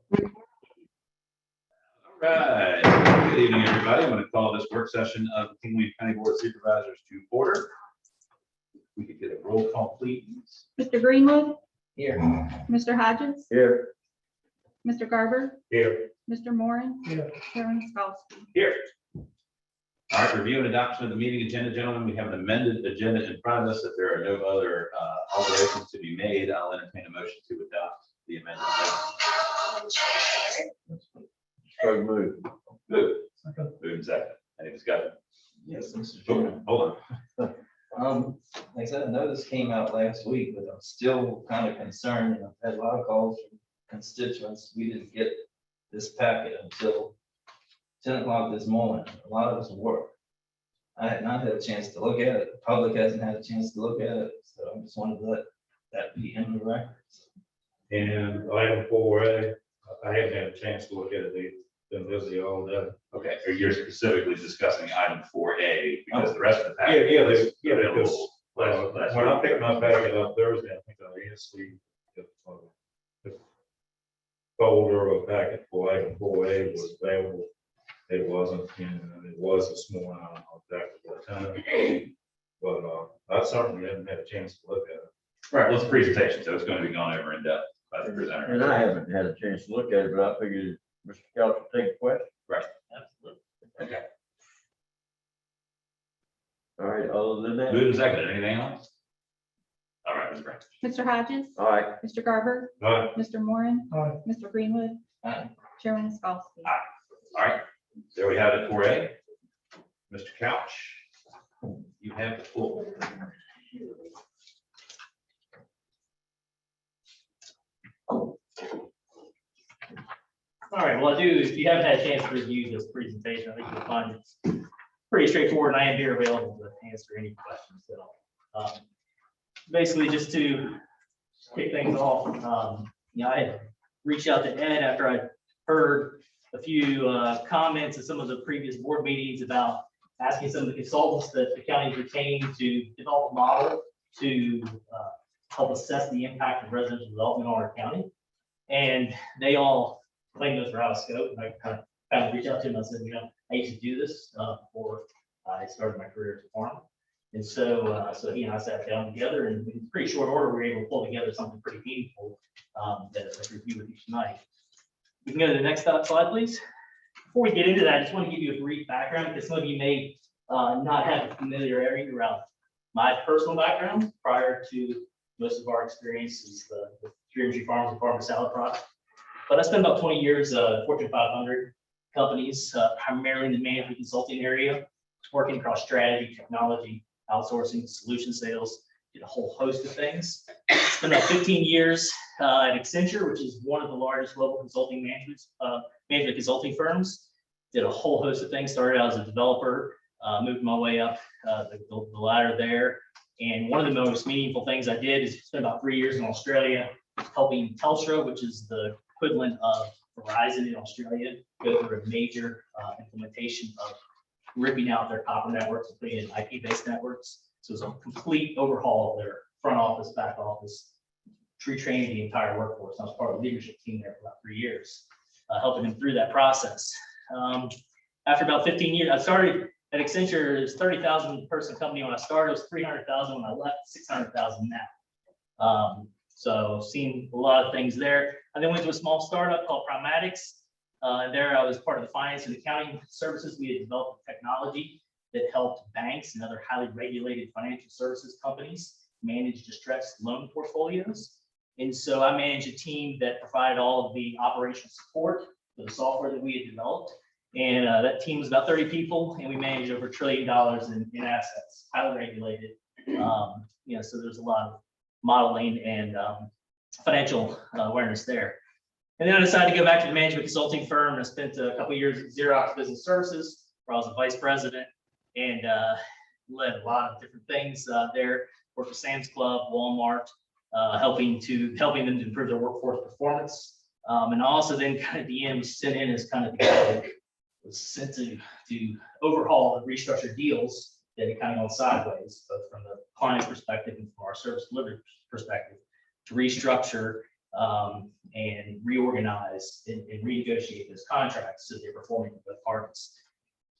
All right. Good evening, everybody. I'm going to call this work session of the King William County Board of Supervisors to order. We could get a roll call, please. Mr. Greenwood, Here. Mr. Hodges, Here. Mr. Garber, Here. Mr. Moran, Here. Chairman Skalsky. Here. All right, review and adoption of the meeting agenda, gentlemen. We have an amended agenda in front of us. If there are no other alterations to be made, I'll entertain a motion to adopt the amended agenda. Move. Move. Move second. Any discussion? Yes, Mr. Oh, Chairman. hold on. Like I said, I know this came out last week, but I'm still kind of concerned, and I've had a lot of calls from constituents. We didn't get this packet until 10 o'clock this morning. A lot of us work. I had not had a chance to look at it. The public hasn't had a chance to look at it, so I just wanted to let that be in the record. And item 4A, I haven't had a chance to look at it. Been busy all day. Okay, so you're specifically discussing item 4A because the rest of the Yeah, package. yeah, was because available last when I week. picked my packet up Thursday, I think I asked the folder or packet for item 4A was available. It wasn't, and it was this morning. I don't know exactly what time. But I certainly haven't had a chance to look at it. Right, well, it's a presentation, so it's going to be gone over in depth by the presenter. And I haven't had a chance to look at it, but I figured Mr. Couch would take a question. Right. Absolutely. Okay. All right, other than that, Moved and seconded. Anything else? All right, Ms. Brown. Mr. Hodges, all right, Mr. Garber, All right, Mr. Moran, Mr. Greenwood, Aye. Chairman Skalsky. All right, there we have it, 4A. Mr. Couch, you have the floor. All right, well, if you haven't had a chance to review this presentation, I think you'll find it's pretty straightforward, and I am here available to answer any questions at all. Basically, just to kick things off, I had reached out to Ed after I heard a few comments at some of the previous board meetings about asking some of the consultants that the county retained to develop a model to help assess the impact of residential development on our county. And they all claimed those were out of scope. And I kind of reached out to them. I said, I used to do this before I started my career as a farmer. And so, he and I sat down together, and in pretty short order, we were able to pull together something pretty meaningful that I'd review with you tonight. We can go to the next slide, please. Before we get into that, I just want to give you a brief background, because some of you may not have a familiarity around my personal background prior to most of our experiences with Tree Energy Farms and Farmer Salad Product. But I spent about 20 years Fortune 500 companies, primarily in the management consulting area, working across strategy, technology, outsourcing, solution sales, did a whole host of things. Spent about 15 years at Accenture, which is one of the largest global consulting management consulting firms. Did a whole host of things. Started out as a developer, moved my way up the ladder there. And one of the most meaningful things I did is spend about 3 years in Australia helping Telstra, which is the equivalent of Verizon in Australia, go through a major implementation of ripping out their copper networks and putting in IP-based networks. So it was a complete overhaul of their front office, back office, retraining the entire workforce. I was part of the leadership team there for about 3 years, helping them through that process. After about 15 years, I started at Accenture. It was 30,000 person company when I started. It was 300,000 when I left, 600,000 now. So seen a lot of things there. I then went to a small startup called Primatics. There I was part of the finance and accounting services. We had developed technology that helped banks and other highly regulated financial services companies manage distressed loan portfolios. And so I managed a team that provided all of the operational support for the software that we had developed. And that team was about 30 people, and we managed over $1 trillion in assets, highly regulated. So there's a lot of modeling and financial awareness there. And then I decided to go back to the management consulting firm, and I spent a couple of years at Xerox Business Services, where I was a vice president and led a lot of different things there. Worked with Sam's Club, Walmart, helping them to improve their workforce performance. And also then kind of at the end was sent in as kind of the guy that was sent to overhaul and restructure deals that had kind of gone sideways, both from the client perspective and from our service delivery perspective, to restructure and reorganize and renegotiate those contracts so they're performing with both parties.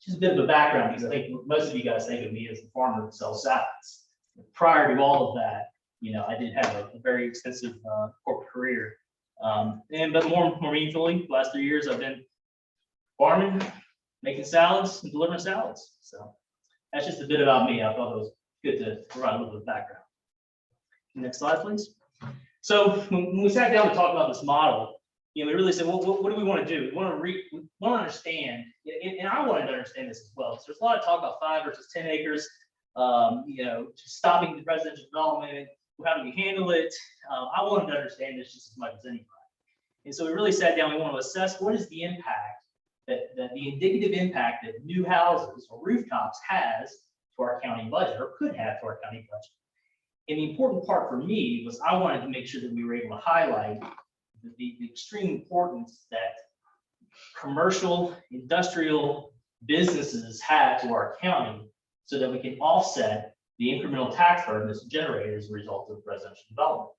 Just a bit of a background, because I think most of you guys think of me as the farmer that sells salads. Prior to all of that, I did have a very extensive corporate career. But more meaningfully, the last 3 years, I've been farming, making salads, and delivering salads. So that's just a bit about me. I thought it was good to provide a little bit of background. Next slide, please. So when we sat down to talk about this model, we really said, well, what do we want to do? We want to understand, and I wanted to understand this as well. So there's a lot of talk about 5 versus 10 acres, stopping the residential development. How do we handle it? I wanted to understand this just as much as anybody. And so we really sat down. We want to assess what is the impact that the indicative impact that new houses or rooftops has to our county budget, or could have to our county budget. And the important part for me was I wanted to make sure that we were able to highlight the extreme importance that commercial, industrial businesses have to our county, so that we can offset the incremental tax burden that's generated as a result of residential development.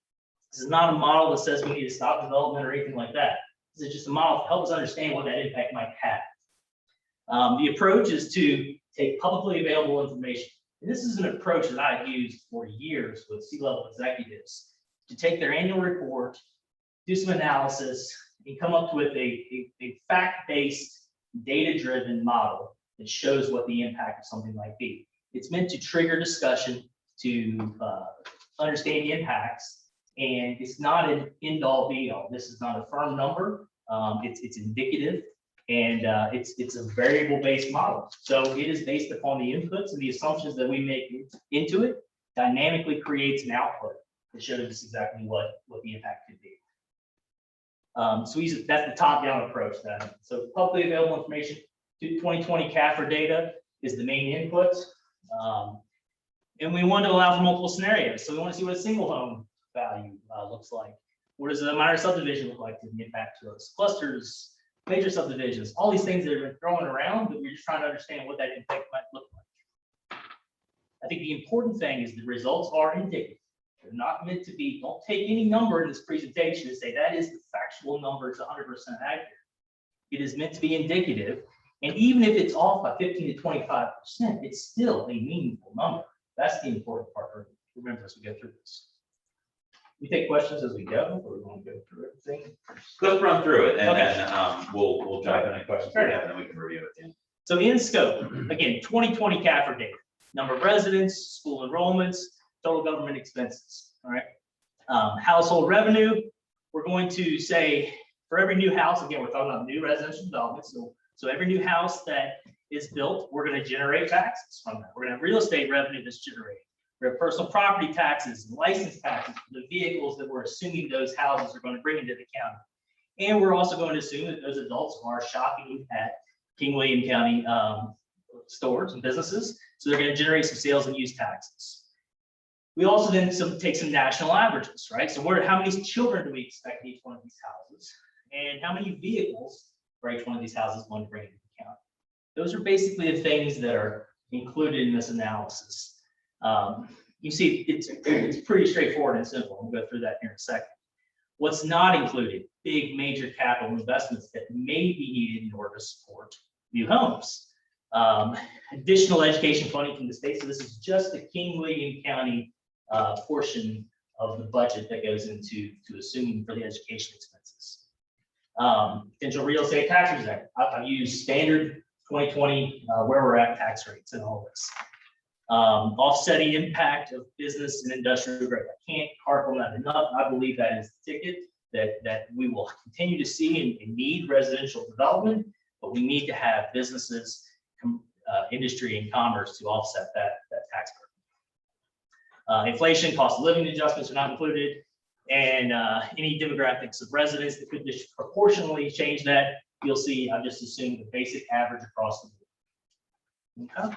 This is not a model that says we need to stop development or anything like that. This is just a model to help us understand what that impact might have. The approach is to take publicly available information. And this is an approach that I've used for years with C-level executives to take their annual report, do some analysis, and come up with a fact-based, data-driven model that shows what the impact of something might be. It's meant to trigger discussion, to understand the impacts, and it's not an end-all be-all. This is not a firm number. It's indicative, and it's a variable-based model. So it is based upon the inputs and the assumptions that we make into it, dynamically creates an output that shows us exactly what the impact could be. So that's the top-down approach then. So publicly available information, 2020 CAFR data is the main input. And we want to allow for multiple scenarios. So we want to see what a single home value looks like. What does a minor subdivision look like to the impact to us? Clusters, major subdivisions, all these things that have been thrown around, but we're just trying to understand what that impact might look like. I think the important thing is the results are indicative. They're not meant to be, don't take any number in this presentation and say that is the factual number, it's 100% accurate. It is meant to be indicative. And even if it's off by 15 to 25%, it's still a meaningful number. That's the important part to remember as we go through this. We take questions as we go, or we want to go through everything? Let's run through it, and Okay. then we'll jump in any questions we have, and then we can review it then. So in scope, again, 2020 CAFR data, number of residents, school enrollments, total government expenses, all right? Household revenue, we're going to say for every new house, again, we're talking about new residential development. So every new house that is built, we're going to generate taxes from that. We're going to have real estate revenue that's generated. We have personal property taxes and license taxes for the vehicles that we're assuming those houses are going to bring into the county. And we're also going to assume that those adults are shopping at King William County stores and businesses. So they're going to generate some sales and use taxes. We also then take some national averages, right? So how many children do we expect in each one of these houses? And how many vehicles for each one of these houses going to bring into the county? Those are basically the things that are included in this analysis. You see, it's pretty straightforward and simple. We'll go through that here in a second. What's not included, big major capital investments that may be needed in order to support new homes. Additional education funding from the state. So this is just the King William County portion of the budget that goes into assuming for the education expenses. Potential real estate tax reserve. I've used standard 2020 where we're at tax rates and all this. Offsetting impact of business and industrial growth. I can't harp on that enough. I believe that is the ticket that we will continue to see and need residential development, but we need to have businesses, industry and commerce to offset that tax burden. Inflation, cost of living adjustments are not included, and any demographics of residents that could disproportionately change that. You'll see, I've just assumed the basic average across the board. Okay.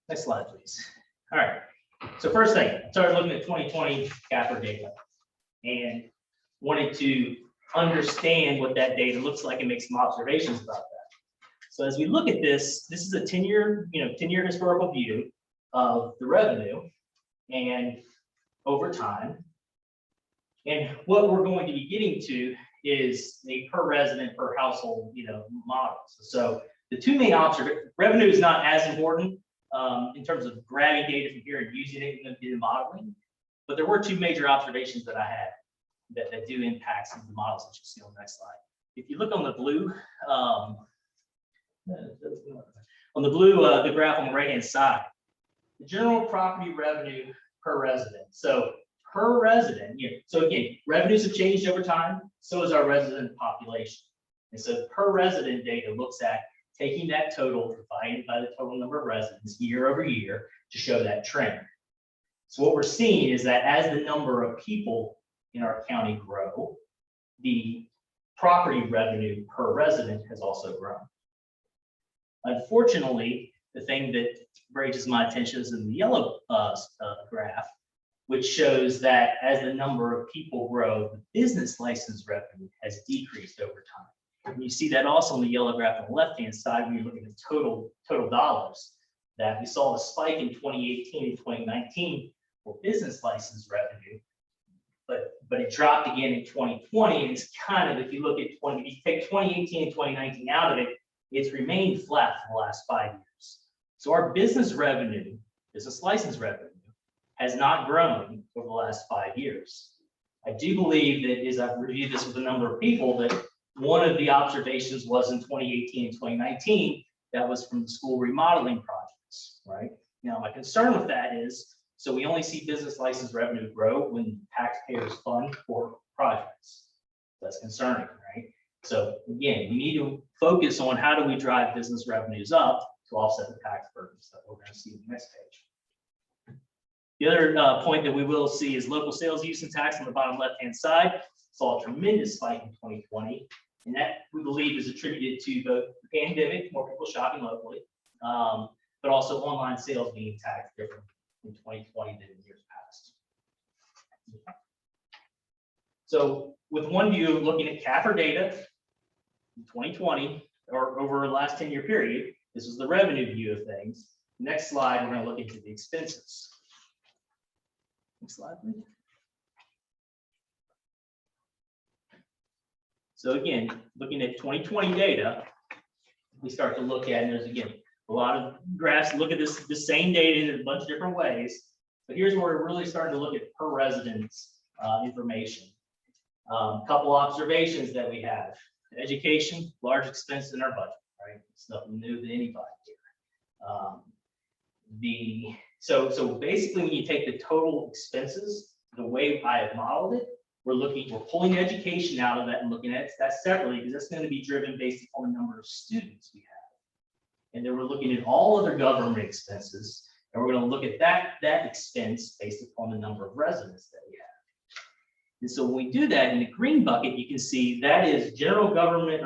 Next slide, please. All right. So first thing, I started looking at 2020 CAFR data and wanted to understand what that data looks like and make some observations about that. So as we look at this, this is a 10-year historical view of the revenue, and over time, And what we're going to be getting to is a per resident, per household, models. So the two main observations, revenue is not as important in terms of grabbing data from here and using it in modeling. But there were two major observations that I had that do impact some of the models that you see on the next slide. If you look on the blue, the graph on the right-hand side, the general property revenue per resident. So per resident, so again, revenues have changed over time, so is our resident population. And so per resident data looks at taking that total divided by the total number of residents year over year to show that trend. So what we're seeing is that as the number of people in our county grow, the property revenue per resident has also grown. Unfortunately, the thing that raises my attention is in the yellow graph, which shows that as the number of people grow, the business license revenue has decreased over time. And you see that also in the yellow graph on the left-hand side when you're looking at total dollars, that we saw a spike in 2018 and 2019 for business license revenue, but it dropped again in 2020. And it's kind of, if you look at if you take 2018 and 2019 out of it, it's remained flat for the last 5 years. So our business revenue, business license revenue, has not grown over the last 5 years. I do believe that as I've reviewed this with a number of people, that one of the observations was in 2018 and 2019, that was from the school remodeling projects, right? Now, my concern with that is, so we only see business license revenue grow when taxpayers fund for projects. That's concerning, right? So again, we need to focus on how do we drive business revenues up to offset the tax burdens that we're going to see in the next page. The other point that we will see is local sales use and tax on the bottom left-hand side. Saw a tremendous spike in 2020, and that we believe is attributed to both the pandemic, more people shopping locally, but also online sales being taxed differently in 2020 than in years past. So with one view of looking at CAFR data in 2020 or over the last 10-year period, this is the revenue view of things. Next slide, we're going to look into the expenses. Next slide, please. So again, looking at 2020 data, we start to look at, and there's again a lot of graphs. Look at the same data in a bunch of different ways. But here's where we're really starting to look at per residence information. A couple observations that we have: education, large expense in our budget, right? It's nothing new to anybody here. So basically, when you take the total expenses, the way I have modeled it, we're pulling education out of that and looking at that separately, because that's going to be driven based upon the number of students we have. And then we're looking at all other government expenses, and we're going to look at that expense based upon the number of residents that we have. And so when we do that in the green bucket, you can see that is general government,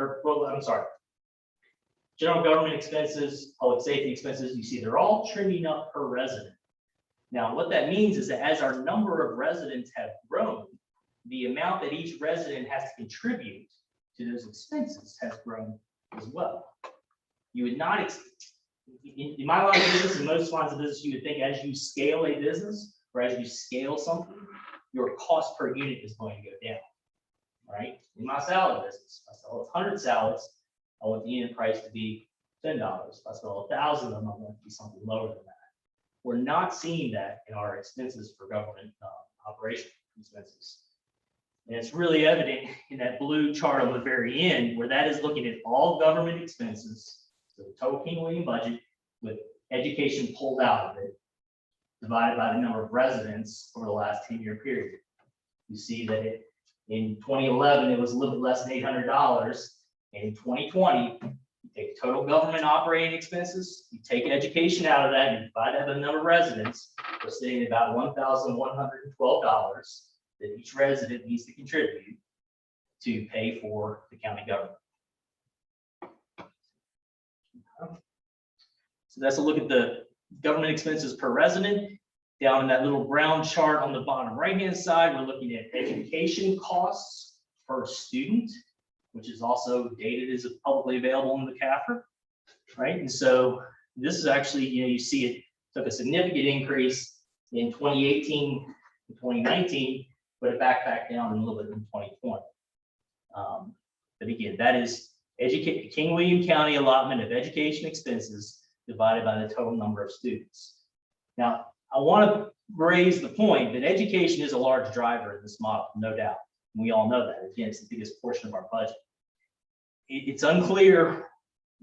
general government expenses, public safety expenses. You see they're all trending up per resident. Now, what that means is that as our number of residents have grown, the amount that each resident has to contribute to those expenses has grown as well. You would not, in my line of business, in most lines of business, you would think as you scale a business or as you scale something, your cost per unit is going to go down, right? In my salad business, I sell 100 salads. I want the unit price to be $10. If I sell 1,000 of them, I want it to be something lower than that. We're not seeing that in our expenses for government operation expenses. And it's really evident in that blue chart on the very end, where that is looking at all government expenses, so the total King William budget with education pulled out of it, divided by the number of residents over the last 10-year period. You see that in 2011, it was a little bit less than $800. And in 2020, you take total government operating expenses, you take education out of that, and divide that by the number of residents, we're sitting at about $1,112 that each resident needs to contribute to pay for the county government. So that's a look at the government expenses per resident. Down in that little brown chart on the bottom right-hand side, we're looking at education costs per student, which is also data that is publicly available in the CAFR, right? And so this is actually, you see it took a significant increase in 2018 and 2019, but it back down a little bit in 2020. But again, that is King William County allotment of education expenses divided by the total number of students. Now, I want to raise the point that education is a large driver in this model, no doubt. We all know that. Again, it's the biggest portion of our budget. It's unclear,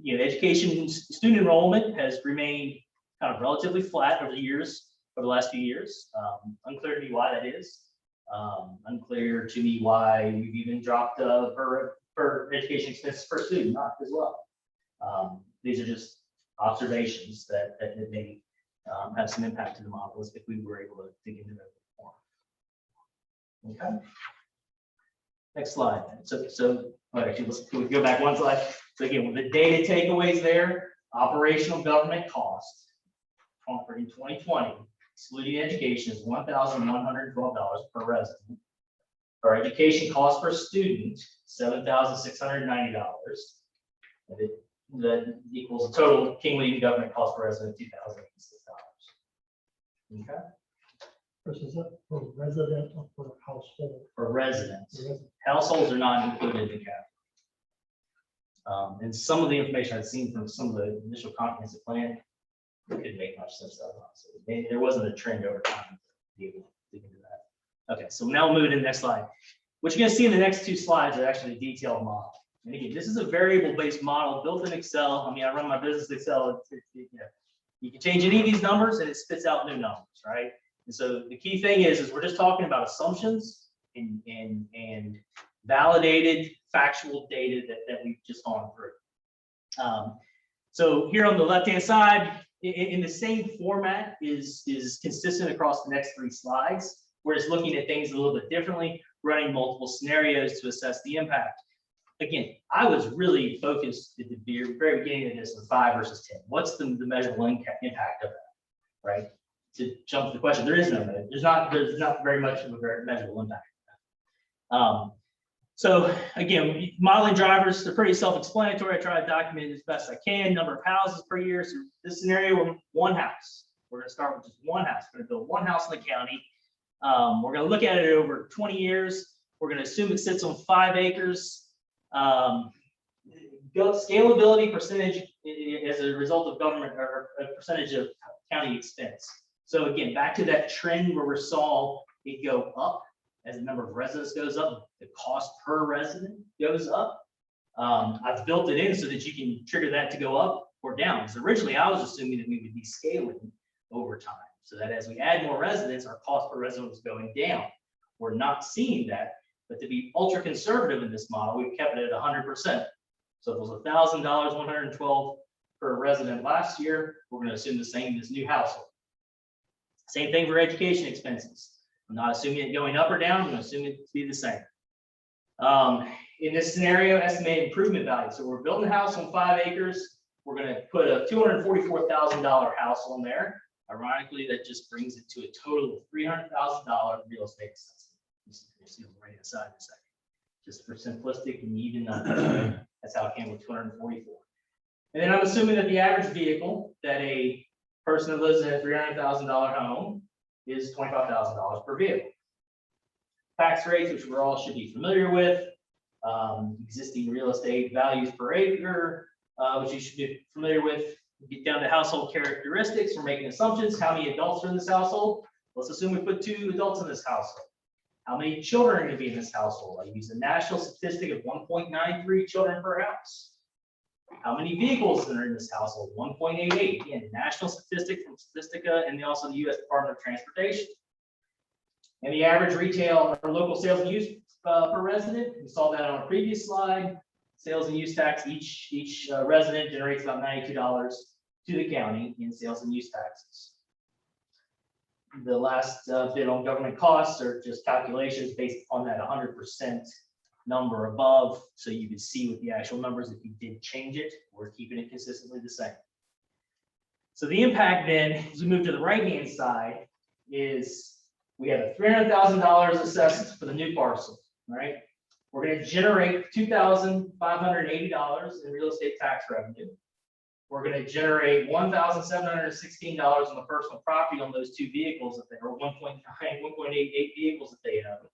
education student enrollment has remained kind of relatively flat over the last few years. Unclear to me why that is. Unclear to me why we've even dropped per education expenses per student, not as well. These are just observations that may have some impact to the models if we were able to dig into that more. Okay. Next slide. So actually, can we go back one slide? So again, with the data takeaways there, operational government cost in 2020, excluding education, is $1,112 per resident. Our education cost per student, $7,690. That equals a total King William government cost per resident, $2,086. Okay. Versus that for resident or for household? For residents. Households are not included in the cap. And some of the information I've seen from some of the initial comprehensive plan didn't make much sense out of it. There wasn't a trend over time to be able to dig into that. Okay, so now we'll move to the next slide. What you're going to see in the next two slides are actually a detailed model. And again, this is a variable-based model built in Excel. I mean, I run my business Excel. You can change any of these numbers and it spits out new numbers, right? And so the key thing is we're just talking about assumptions and validated factual data that we've just gone through. So here on the left-hand side, in the same format is consistent across the next three slides. We're just looking at things a little bit differently, running multiple scenarios to assess the impact. Again, I was really focused at the very beginning of this on 5 versus 10. What's the measurable impact of that, right? To jump to the question, there is no, there's not very much of a very measurable impact. So again, modeling drivers, they're pretty self-explanatory. I try to document it as best I can. Number of houses per year. So this scenario, we're one house. We're going to start with just one house. We're going to build one house in the county. We're going to look at it over 20 years. We're going to assume it sits on 5 acres. Scalability percentage as a result of government or a percentage of county expense. So again, back to that trend where we saw it go up as the number of residents goes up, the cost per resident goes up. I've built it in so that you can trigger that to go up or down. Because originally I was assuming that we would be scaling over time, so that as we add more residents, our cost per resident was going down. We're not seeing that, but to be ultra conservative in this model, we've kept it at 100%. So if it was $1,000, 112 per resident last year, we're going to assume the same in this new household. Same thing for education expenses. I'm not assuming it going up or down. I'm going to assume it to be the same. In this scenario, estimated improvement value. So we're building a house on 5 acres. We're going to put a $244,000 house on there. Ironically, that just brings it to a total of $300,000 real estate assessment. You'll see on the right hand side in a second. Just for simplistic and even numbers. That's how it came with 244. And then I'm assuming that the average vehicle that a person that lives in a $300,000 home is $25,000 per vehicle. Tax rates, which we all should be familiar with, existing real estate values per acre, which you should be familiar with. Get down to household characteristics. We're making assumptions. How many adults are in this household? Let's assume we put 2 adults in this household. How many children are going to be in this household? I use a national statistic of 1.93 children per house. How many vehicles are in this household? 1.88. Again, national statistic from Statistica and also the U.S. Department of Transportation. And the average retail or local sales and use per resident. We saw that on a previous slide. Sales and use tax, each resident generates about $92 to the county in sales and use taxes. The last bit on government costs are just calculations based on that 100% number above, so you can see with the actual numbers if you did change it. We're keeping it consistently the same. So the impact then, as we move to the right-hand side, is we have a $300,000 assessed for the new parcel, right? We're going to generate $2,580 in real estate tax revenue. We're going to generate $1,716 on the personal property on those 2 vehicles that they are 1.88 vehicles that they own.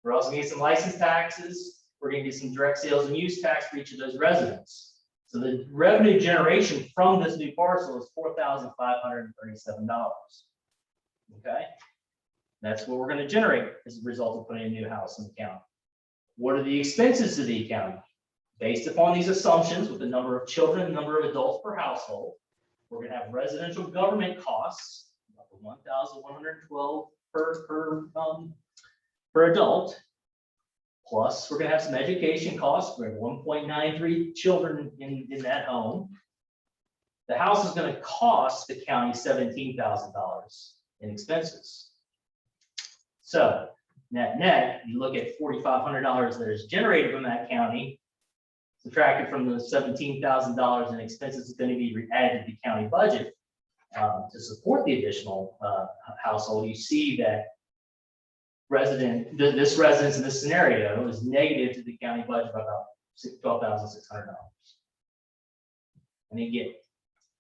We're also gonna get some license taxes. We're gonna get some direct sales and use tax for each of those residents. So the revenue generation from this new parcel is $4,537. Okay? That's what we're gonna generate as a result of putting a new house in the county. What are the expenses to the county? Based upon these assumptions with the number of children, number of adults per household, we're gonna have residential government costs, of 1,112 per adult. Plus, we're gonna have some education costs. We have 1.93 children in that home. The house is gonna cost the county $17,000 in expenses. So net, you look at $4,500 that is generated from that county, subtracted from the $17,000 in expenses is going to be added to the county budget to support the additional household. You see that this residence in this scenario is negative to the county budget by about $12,600. And again,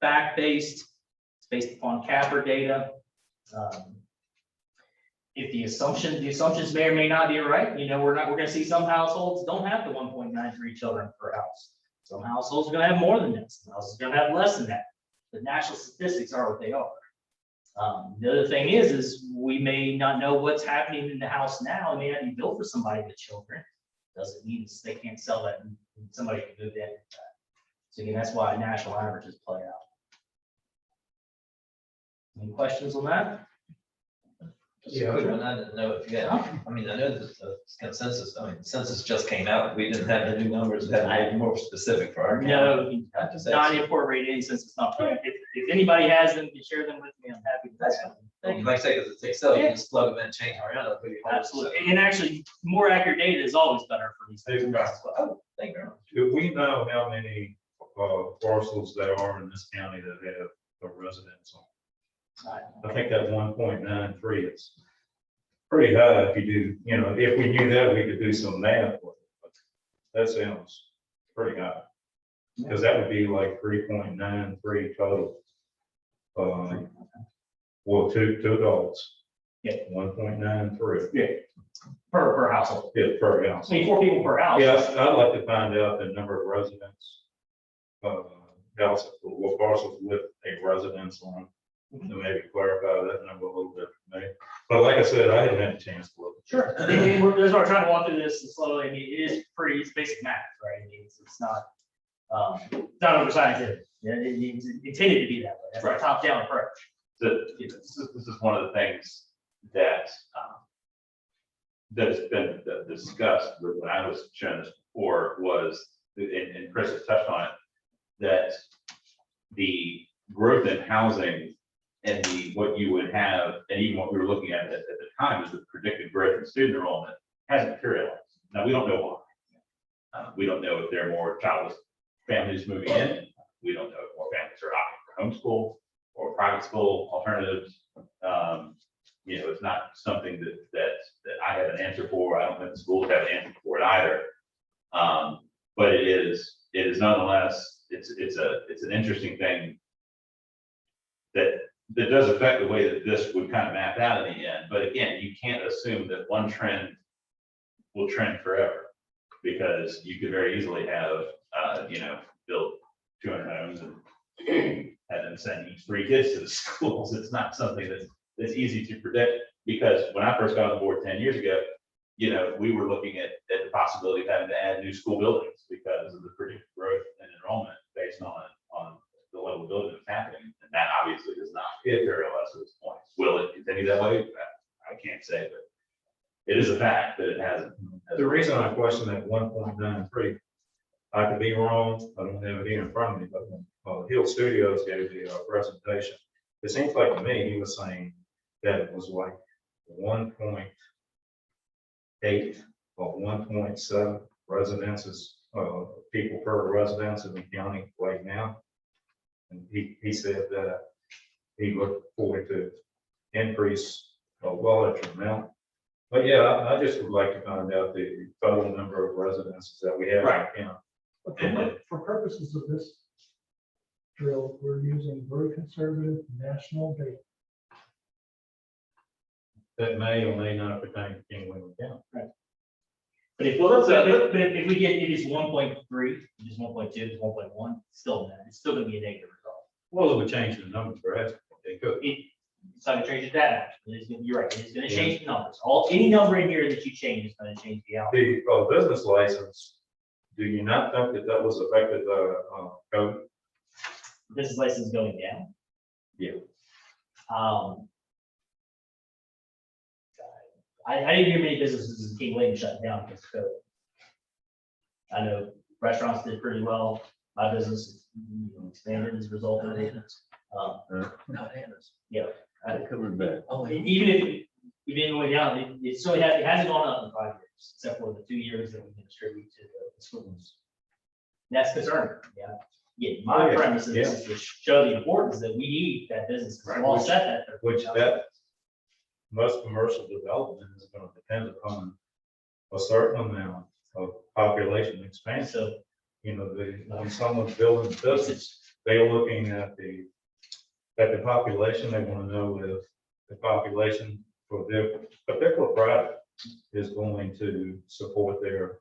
fact-based, it's based upon capper data. If the assumptions may or may not be right, we're gonna see some households don't have the 1.93 children per house. Some households are gonna have more than that, some houses are gonna have less than that. The national statistics are what they are. The other thing is we may not know what's happening in the house now. It may not be built for somebody with children. Doesn't mean they can't sell that and somebody can move in. So again, that's why national averages play out. Any questions on that? Just a quick one, I didn't know if you had, I mean, I know that the consensus, the census just came out. We didn't have the new numbers that made more specific for our county. No, I just not asked. incorporated since it's not. If anybody has them, you share them with me. I'm happy. That's fine. Like I say, because it's Excel, you just plug them in, change around. it'll put you home. Absolutely. And actually, more accurate data is always better for these things. Oh, thank you very much. Do we know how many parcels there are in this county that have a residence on? I think that 1.93 is pretty high if you do, if we knew that, we could do some math with it. But that sounds pretty high. Because that would be like 3.93 total. Well, two adults. Yeah. 1.93. Yeah. Per household. Yeah, per house. 4 people per house. Yes, I'd like to find out the number of residents, houses, what parcels with a residence on, to maybe clarify that number a little bit for me. But like I said, I hadn't had a chance to look. Sure. That's why we're trying to walk through this slowly. I mean, it's basic math, right? I mean, it's not over scientific. Yeah, it's intended to be that way. That's a top-down approach. This is one of the things that has been discussed when I was shown this before was, and Chris has touched on it, that the growth in housing and what you would have, and even what we were looking at the time, is the predicted growth in student enrollment hasn't materialized. Now, we don't know why. We don't know if there are more childless families moving in. We don't know if more families are opting for homeschool or private school alternatives. It's not something that I have an answer for. I don't think the schools have an answer for it either. But it is nonetheless, it's an interesting thing that does affect the way that this would kind of map out in the end. But again, you can't assume that one trend will trend forever, because you could very easily have, build 200 homes and have them send each 3 kids to the schools. It's not something that's easy to predict, because when I first got on board 10 years ago, we were looking at the possibility of having to add new school buildings because of the predicted growth and enrollment based on the level of building that's happening. And that obviously does not materialize at this point. Will it continue that way? I can't say, but it is a fact that it hasn't. The reason I question that 1.93, I could be wrong. I don't have it here in front of me, but when Hill Studios gave the presentation, it seems like to me, he was saying that it was like 1.8 or 1.7 residences, people per residence in the county right now. And he said that he looked forward to increase a large amount. But yeah, I just would like to find out the total number of residences that we have in the county. But for purposes of this drill, we're using very conservative national data. That may or may not pertain to King William County. Right. But if, if we get, it is 1.3, it is 1.2, it's 1.1, still, it's still gonna be a negative result. Well, it would change the numbers drastically. It could. It's not gonna change the data. You're right, it's gonna change the numbers. Any number in here that you change is gonna change the outcome. The business license, do you not think that that was affected, code? Business license going down. Yeah. I didn't hear many businesses in King Lake shut down because of COVID. I know restaurants did pretty well. My business expanded as a result of it. Yeah. It covered back. Even if it didn't go down, it still it hasn't gone up in 5 years, except for the 2 years that we can distribute to the schools. And that's concerning. Yeah. Yeah, my premise is to show the importance that we need that business. Right. All set that. Which that most commercial development is going to depend upon a certain amount of population expansion. So You know, when someone's building a business, they're looking at the population. They want to know if the population for their particular product is going to support their.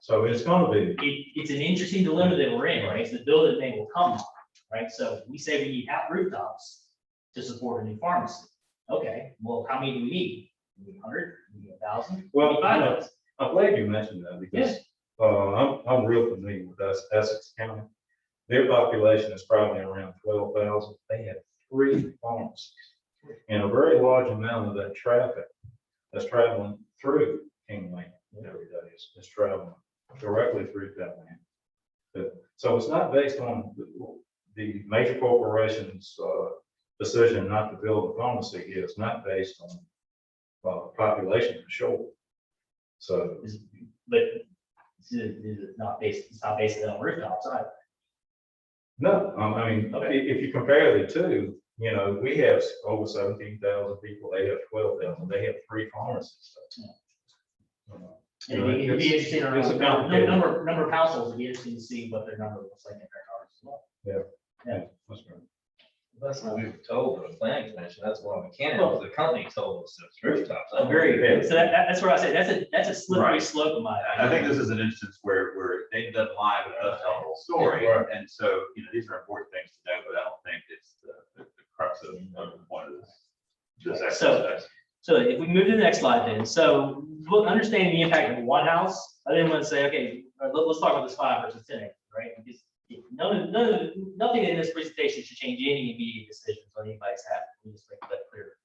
So it's going to be. it's an interesting dilemma that we're in, right? So the building name will come, right? So we say we need half rooftops to support a new pharmacy. Okay, well, how many do we need? We need 100, we need 1,000. Well, I'm glad you mentioned that because I'm real familiar with Essex County. Their population is probably around 12,000. They have 3 pharmacies. And a very large amount of that traffic that's traveling through King Lane every day is traveling directly through that land. So it's not based on the major corporations' decision not to build a pharmacy. It's not based on population for sure. So, But is it not based? It's not based on rooftops either. no, I mean, if you compare the two, you know, we have over 17,000 people. They have 12,000. They have 3 pharmacies. And it'd be interesting to it's a know complicated- number of households. It'd be interesting to see what their number looks like in their cars as well. Yeah, that's right. That's what we were told in the planning commission. That's why mechanics, the company told us it's rooftops. Very. So that's where I say that's a slippery Right. slope of mine. I think this is an instance where Dayton doesn't lie, but does tell the whole story. Right. And so, you know, these are important things to know, but I don't think it's the crux of the point of this exercise. So if we move to the next slide then, so look, understanding the impact of one house, I didn't want to say, okay, let's talk about this 5 versus 10 acres, right? Because nothing in this presentation should change any immediate decisions on anybody's half. We just make that clear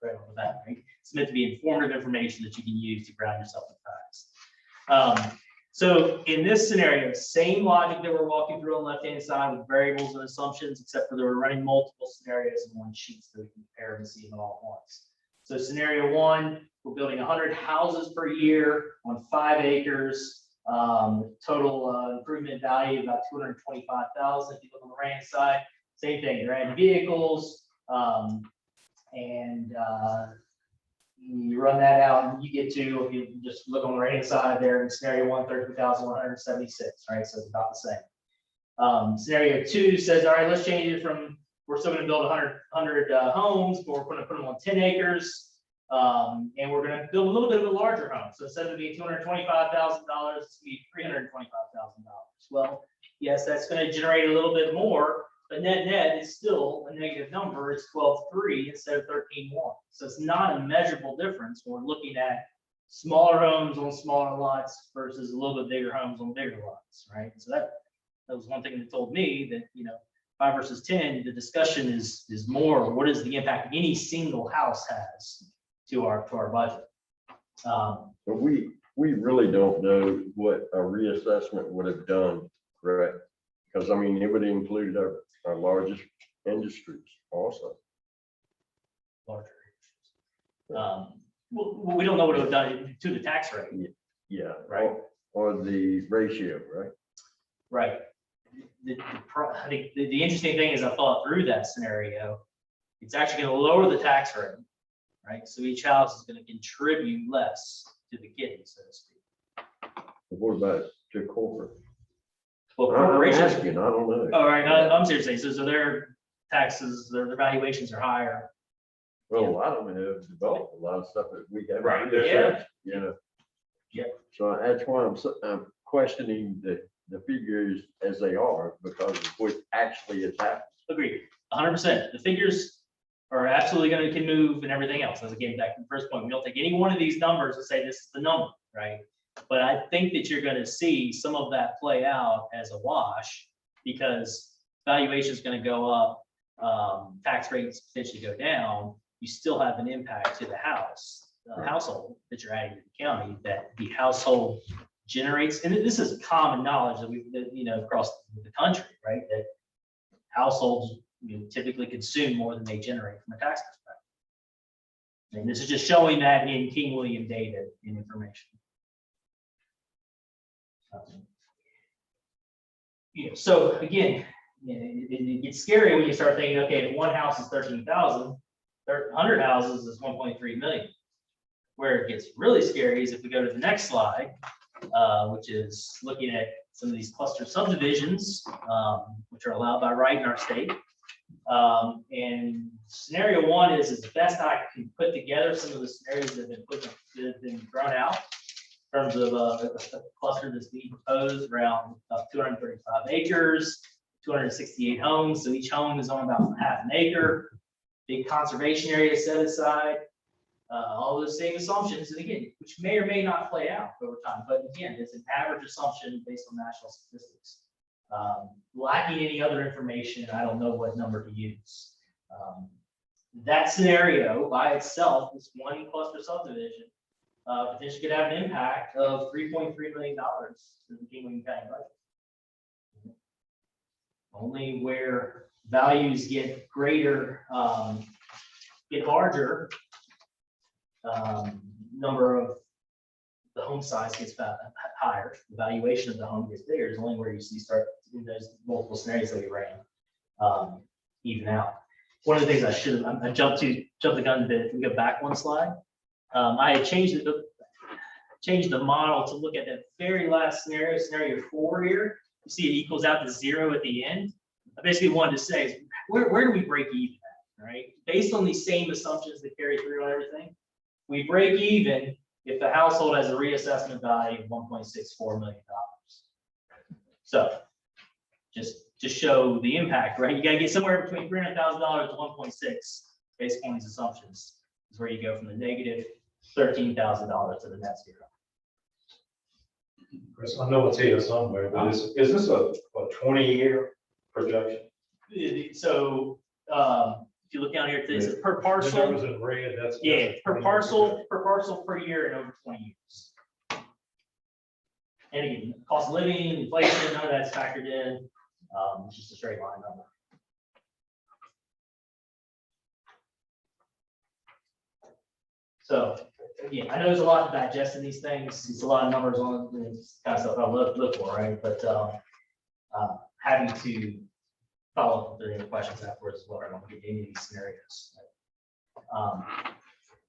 right off the bat, right? It's meant to be informative information that you can use to ground yourself in facts. So in this scenario, same logic that we're walking through on the left-hand side with variables and assumptions, except for that we're running multiple scenarios in one sheet so we can compare and see them all at once. So scenario 1, we're building 100 houses per year on 5 acres. Total improvement value about 225,000. If you look on the right-hand side, same thing. You're adding vehicles, and you run that out, and you get to, if you just look on the right-hand side there in scenario 1, 32,176. Right, so it's about the same. Scenario 2 says, all right, let's change it from, we're still going to build 100 homes, but we're going to put them on 10 acres. And we're going to build a little bit of a larger home. So instead of being $225,000, it's going to be $325,000. Well, yes, that's going to generate a little bit more, but net is still a negative number. It's 12.3 instead of 13.1. So it's not a measurable difference when we're looking at smaller homes on smaller lots versus a little bit bigger homes on bigger lots, right? So that was one thing that told me that, you know, 5 versus 10, the discussion is more, what is the impact any single house has to our budget. But we really don't know what a reassessment would have done, correct? Because I mean, it would include our largest industries also. Larger. Well, we don't know what it would have done to the tax rate. Yeah, Right. Or the ratio, right? Right. I think the interesting thing is I thought through that scenario, it's actually going to lower the tax rate, right? So each house is going to contribute less to the kitty, so to speak. What about to corporate? Well, I'm corporations. asking, I don't know. All right, I'm seriously, so their taxes, their valuations are higher. Well, a lot of them have developed a lot of stuff that we haven't. Right, reassessed, yeah. You know, Yep. So that's why I'm questioning the figures as they are because of what actually has happened. Agreed, 100%. The figures are absolutely going to can move and everything else. As again, back to the first point, we don't take any one of these numbers and say this is the number, right? But I think that you're going to see some of that play out as a wash because valuation is going to go up, tax rates potentially go down. You still have an impact to the household that you're adding to the county that the household generates. And this is common knowledge that across the country, right? That households typically consume more than they generate from a tax perspective. And this is just showing that in King William data and information. So again, it gets scary when you start thinking, okay, if one house is 13,000, 100 houses is 1.3 million. Where it gets really scary is if we go to the next slide, which is looking at some of these cluster subdivisions, which are allowed by right in our state. And scenario one is as best I can put together some of the scenarios that have been thrown out in terms of a cluster that's being proposed around 235 acres, 268 homes. So each home is on about half an acre. Big conservation area set aside. All those same assumptions, and again, which may or may not play out over time, but again, it's an average assumption based on national statistics. Lacking any other information, I don't know what number to use. That scenario by itself, this one cluster subdivision, potentially could have an impact of $3.3 million to the King William County budget. Only where values get greater, get larger, number of the home size gets higher, the valuation of the home gets bigger, is only where you start in those multiple scenarios that we ran even out. One of the things I jumped the gun a bit. If we go back one slide, I had changed the model to look at that very last scenario 4 here. You see it equals out to 0 at the end. I basically wanted to say is where do we break even at, right? Based on these same assumptions that carry through on everything. We break even if the household has a reassessment value of $1.64 million. So just to show the impact, right? You got to get somewhere between $300,000 to 1.6 based on these assumptions is where you go from the negative $13,000 to the net zero. Chris, I know it's here somewhere, but is this a 20-year projection? So if you look down here, it says per The parcel. numbers in red, that's. Yeah, per parcel per year and over 20 years. And again, cost of living, inflation, none of that's factored in. It's just a straight line number. So again, I know there's a lot to digest in these things. It's a lot of numbers on this kind of stuff I look for, right? But having to follow up if there are any questions afterwards as well. I don't get any of these scenarios.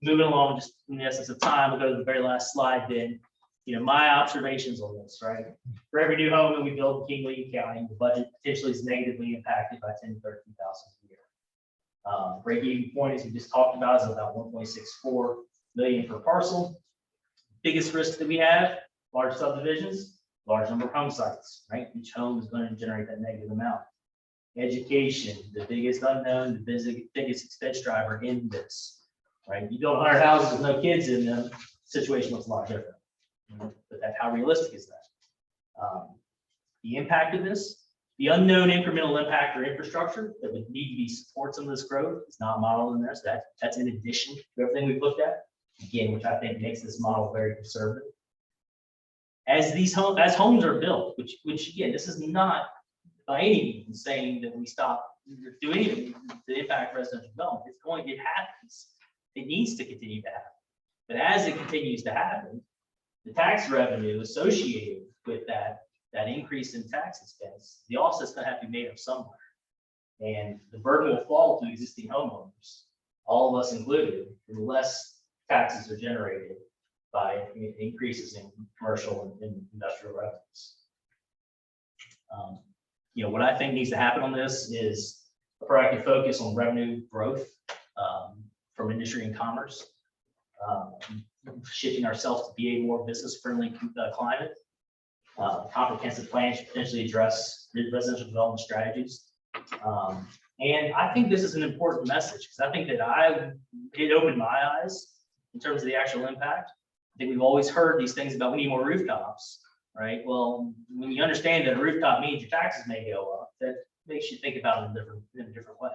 Moving along, just in the essence of time, we'll go to the very last slide then. My observations on this, right? For every new home that we build in King William County, the budget potentially is negatively impacted by $10,000 to $13,000 a year. Break-even point, as we just talked about, is about 1.64 million per parcel. Biggest risk that we have, large subdivisions, large number of home sites, right? Each home is going to generate that negative amount. Education, the biggest unknown, the biggest expense driver in this, right? You build 100 houses with no kids in them, the situation looks a lot different. But that's how realistic is that? The impact of this, the unknown incremental impact or infrastructure that would need to be support some of this growth is not modeled in there. So that's in addition to everything we've looked at, again, which I think makes this model very conservative. As homes are built, which again, this is not by any means saying that we stop doing anything to impact residential development. It happens. It needs to continue to happen. But as it continues to happen, the tax revenue associated with that increase in tax expense, the offset's going to have to be made up somewhere. And the burden will fall to existing homeowners, all of us included, unless taxes are generated by increases in commercial and industrial revenues. What I think needs to happen on this is a proactive focus on revenue growth from industry and commerce. shifting ourselves to be a more business-friendly climate. Comprehensive plan should potentially address residential development strategies. And I think this is an important message because I think that it opened my eyes in terms of the actual impact. I think we've always heard these things about we need more rooftops, right? Well, when you understand that a rooftop means your taxes may go up, that makes you think about it in a different way.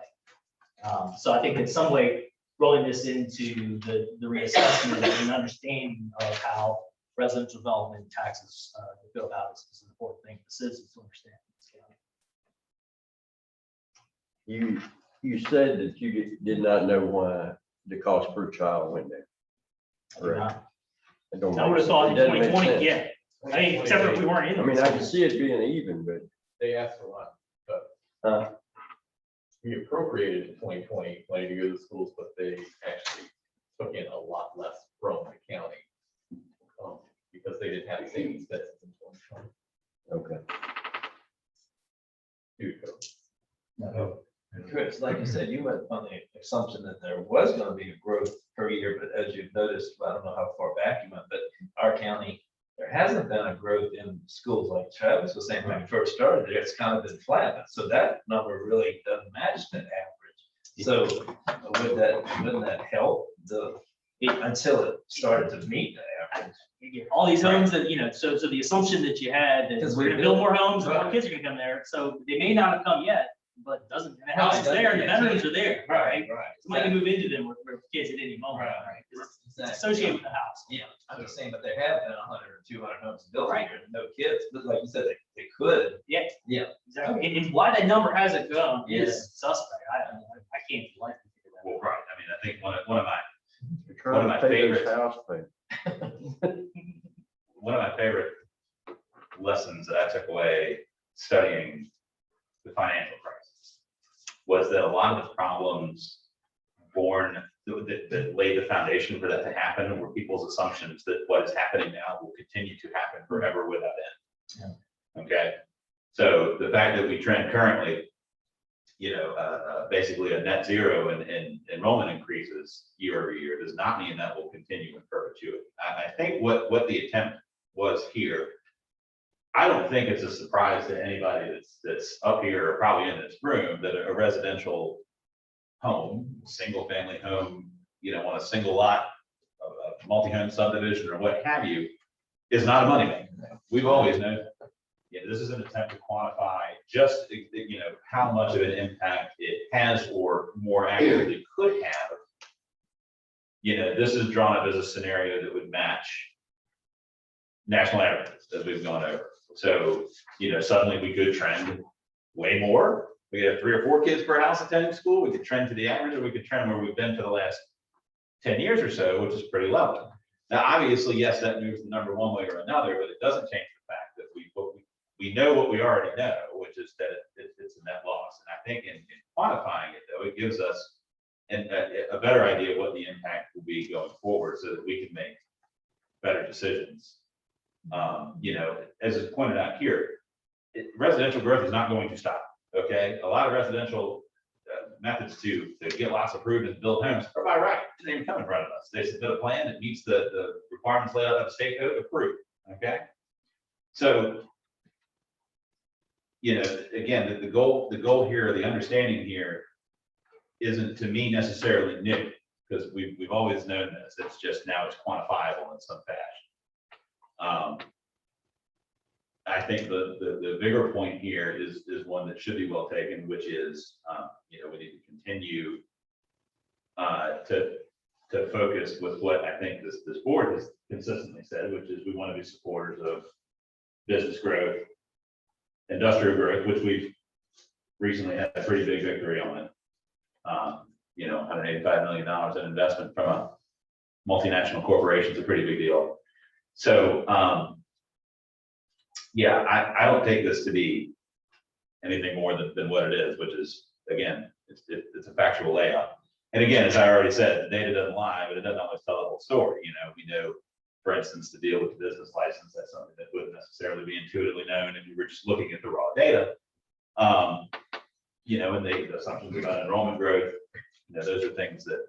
So I think in some way, rolling this into the reassessment and understanding of how residential development taxes go about is an important thing for citizens to understand. You said that you did not know why the cost per child went down. Correct. It don't I would make- have thought in it doesn't make 2020, sense. yeah. I mean, except for if we weren't in. I mean, I can see it being even, but They asked for a lot, but we appropriated in 2020 money to go to the schools, but they actually took in a lot less from the county. Because they didn't have the same expenses in 2020. okay. due to COVID. No. Chris, like you said, you went on the assumption that there was gonna be a growth per year, but as you've noticed, I don't know how far back you went, but our county, there hasn't been a growth in schools like Travis was saying when we first started, it's kind of been flat, so that number really doesn't match that average. So wouldn't that help until it started to meet the average? All these homes that, so the assumption that you had that Because we're we gonna build built- more homes and more right. kids are gonna come there, so they may not have come yet, but it doesn't, the house is there, and the bedrooms are there, right? Right. Somebody can move into them with kids at any moment, Right. right? 'Cause it's Exactly. associated with the house. Yeah, I'm just saying, but there have been 100 or 200 homes built Right. here, and no kids, but like you said, they could. Yeah. Yeah. Exactly. And why that number hasn't gone Yeah. is suspect. I can't for life figure that Well, out. right, I mean, I think one of my You're trying my to pay those favorites. house payments. one of my favorite lessons that I took away studying the financial crisis was that a lot of the problems that laid the foundation for that to happen were people's assumptions that what is happening now will continue to happen forever without end. Okay, so the fact that we trend currently, basically a net zero in enrollment increases year over year does not mean that will continue in perpetuity. I think what the attempt was here, I don't think it's a surprise to anybody that's up here or probably in this room that a residential home, single family home, on a single lot, a multi-home subdivision or what have you, is not a moneymaker. We've always known that. This is an attempt to quantify just, how much of an impact it has or more accurately could have. This is drawn up as a scenario that would match national averages as we've gone over. So, suddenly we could trend way more. We have 3 or 4 kids per house attending school. We could trend to the average, or we could trend where we've been for the last 10 years or so, which is pretty low. Now, obviously, yes, that moves the number one way or another, but it doesn't change the fact that we know what we already know, which is that it's a net loss. And I think in quantifying it, though, it gives us a better idea of what the impact will be going forward so that we can make better decisions. As is pointed out here, residential growth is not going to stop. Okay, a lot of residential methods to get lots approved and build homes are by right. They didn't even come in front of us. They submit a plan that meets the requirements laid out by the state code, approved. Okay, so again, the goal here, the understanding here, isn't to me necessarily new because we've always known this. It's just now it's quantifiable in some fashion. I think the bigger point here is one that should be well taken, which is, we need to continue to focus with what I think this board has consistently said, which is we want to be supporters of business growth, industrial growth, which we've recently had a pretty big victory on it. $185 million in investment from a multinational corporation is a pretty big deal. So, I don't take this to be anything more than what it is, which is, again, it's a factual layout. And again, as I already said, the data doesn't lie, but it doesn't always tell the whole story. We know, for instance, to deal with the business license, that's something that wouldn't necessarily be intuitively known if you were just looking at the raw data. And the assumptions about enrollment growth, those are things that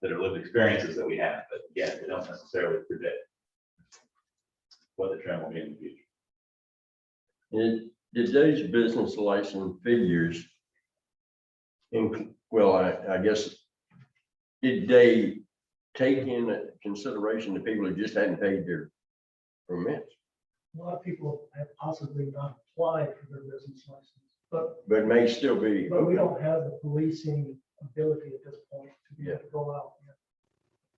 that are lived experiences that we have, but again, they don't necessarily predict what the trend will be in the future. Did those business license figures, well, I guess, did they take in consideration the people who just hadn't paid their permits? A lot of people have possibly not applied for their business license, but But may still be. But we don't have the policing ability at this point to be able to go out and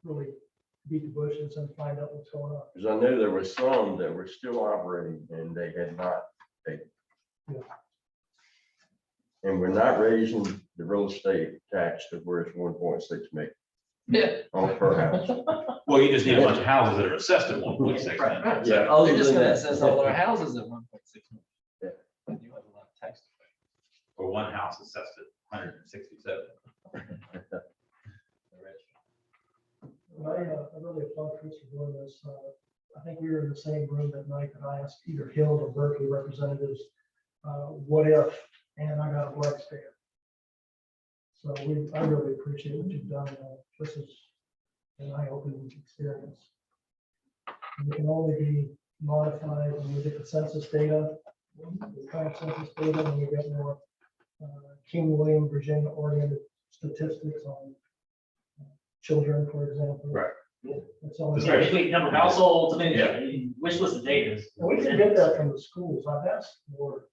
really beat the bushes and find out what's going on. Because I know there were some that were still operating and they had not paid. Yeah. And we're not raising the real estate tax to where it's 1.6 million. Yeah. On per house. Well, you just need a bunch of houses that are assessed at 1.6. Right. Yeah. They're just gonna assess all our houses at 1.6 million. Yeah. And you have a lot of tax to pay. Or one house assessed at 167. I really applaud Chris for doing this. I think we were in the same room that night that I asked either Hill or Berkeley representatives, what if, and I got a blank stare. So I really appreciate what you've done. This is an eye-opening experience. And it can only be modified when we get the census data, the current census data, when we get more King William, Virginia oriented statistics on children, for example. Right. That's all. That's Yeah, right. between number of households, I mean, Yeah. wish list of data is. And we can get that from the schools. I've asked for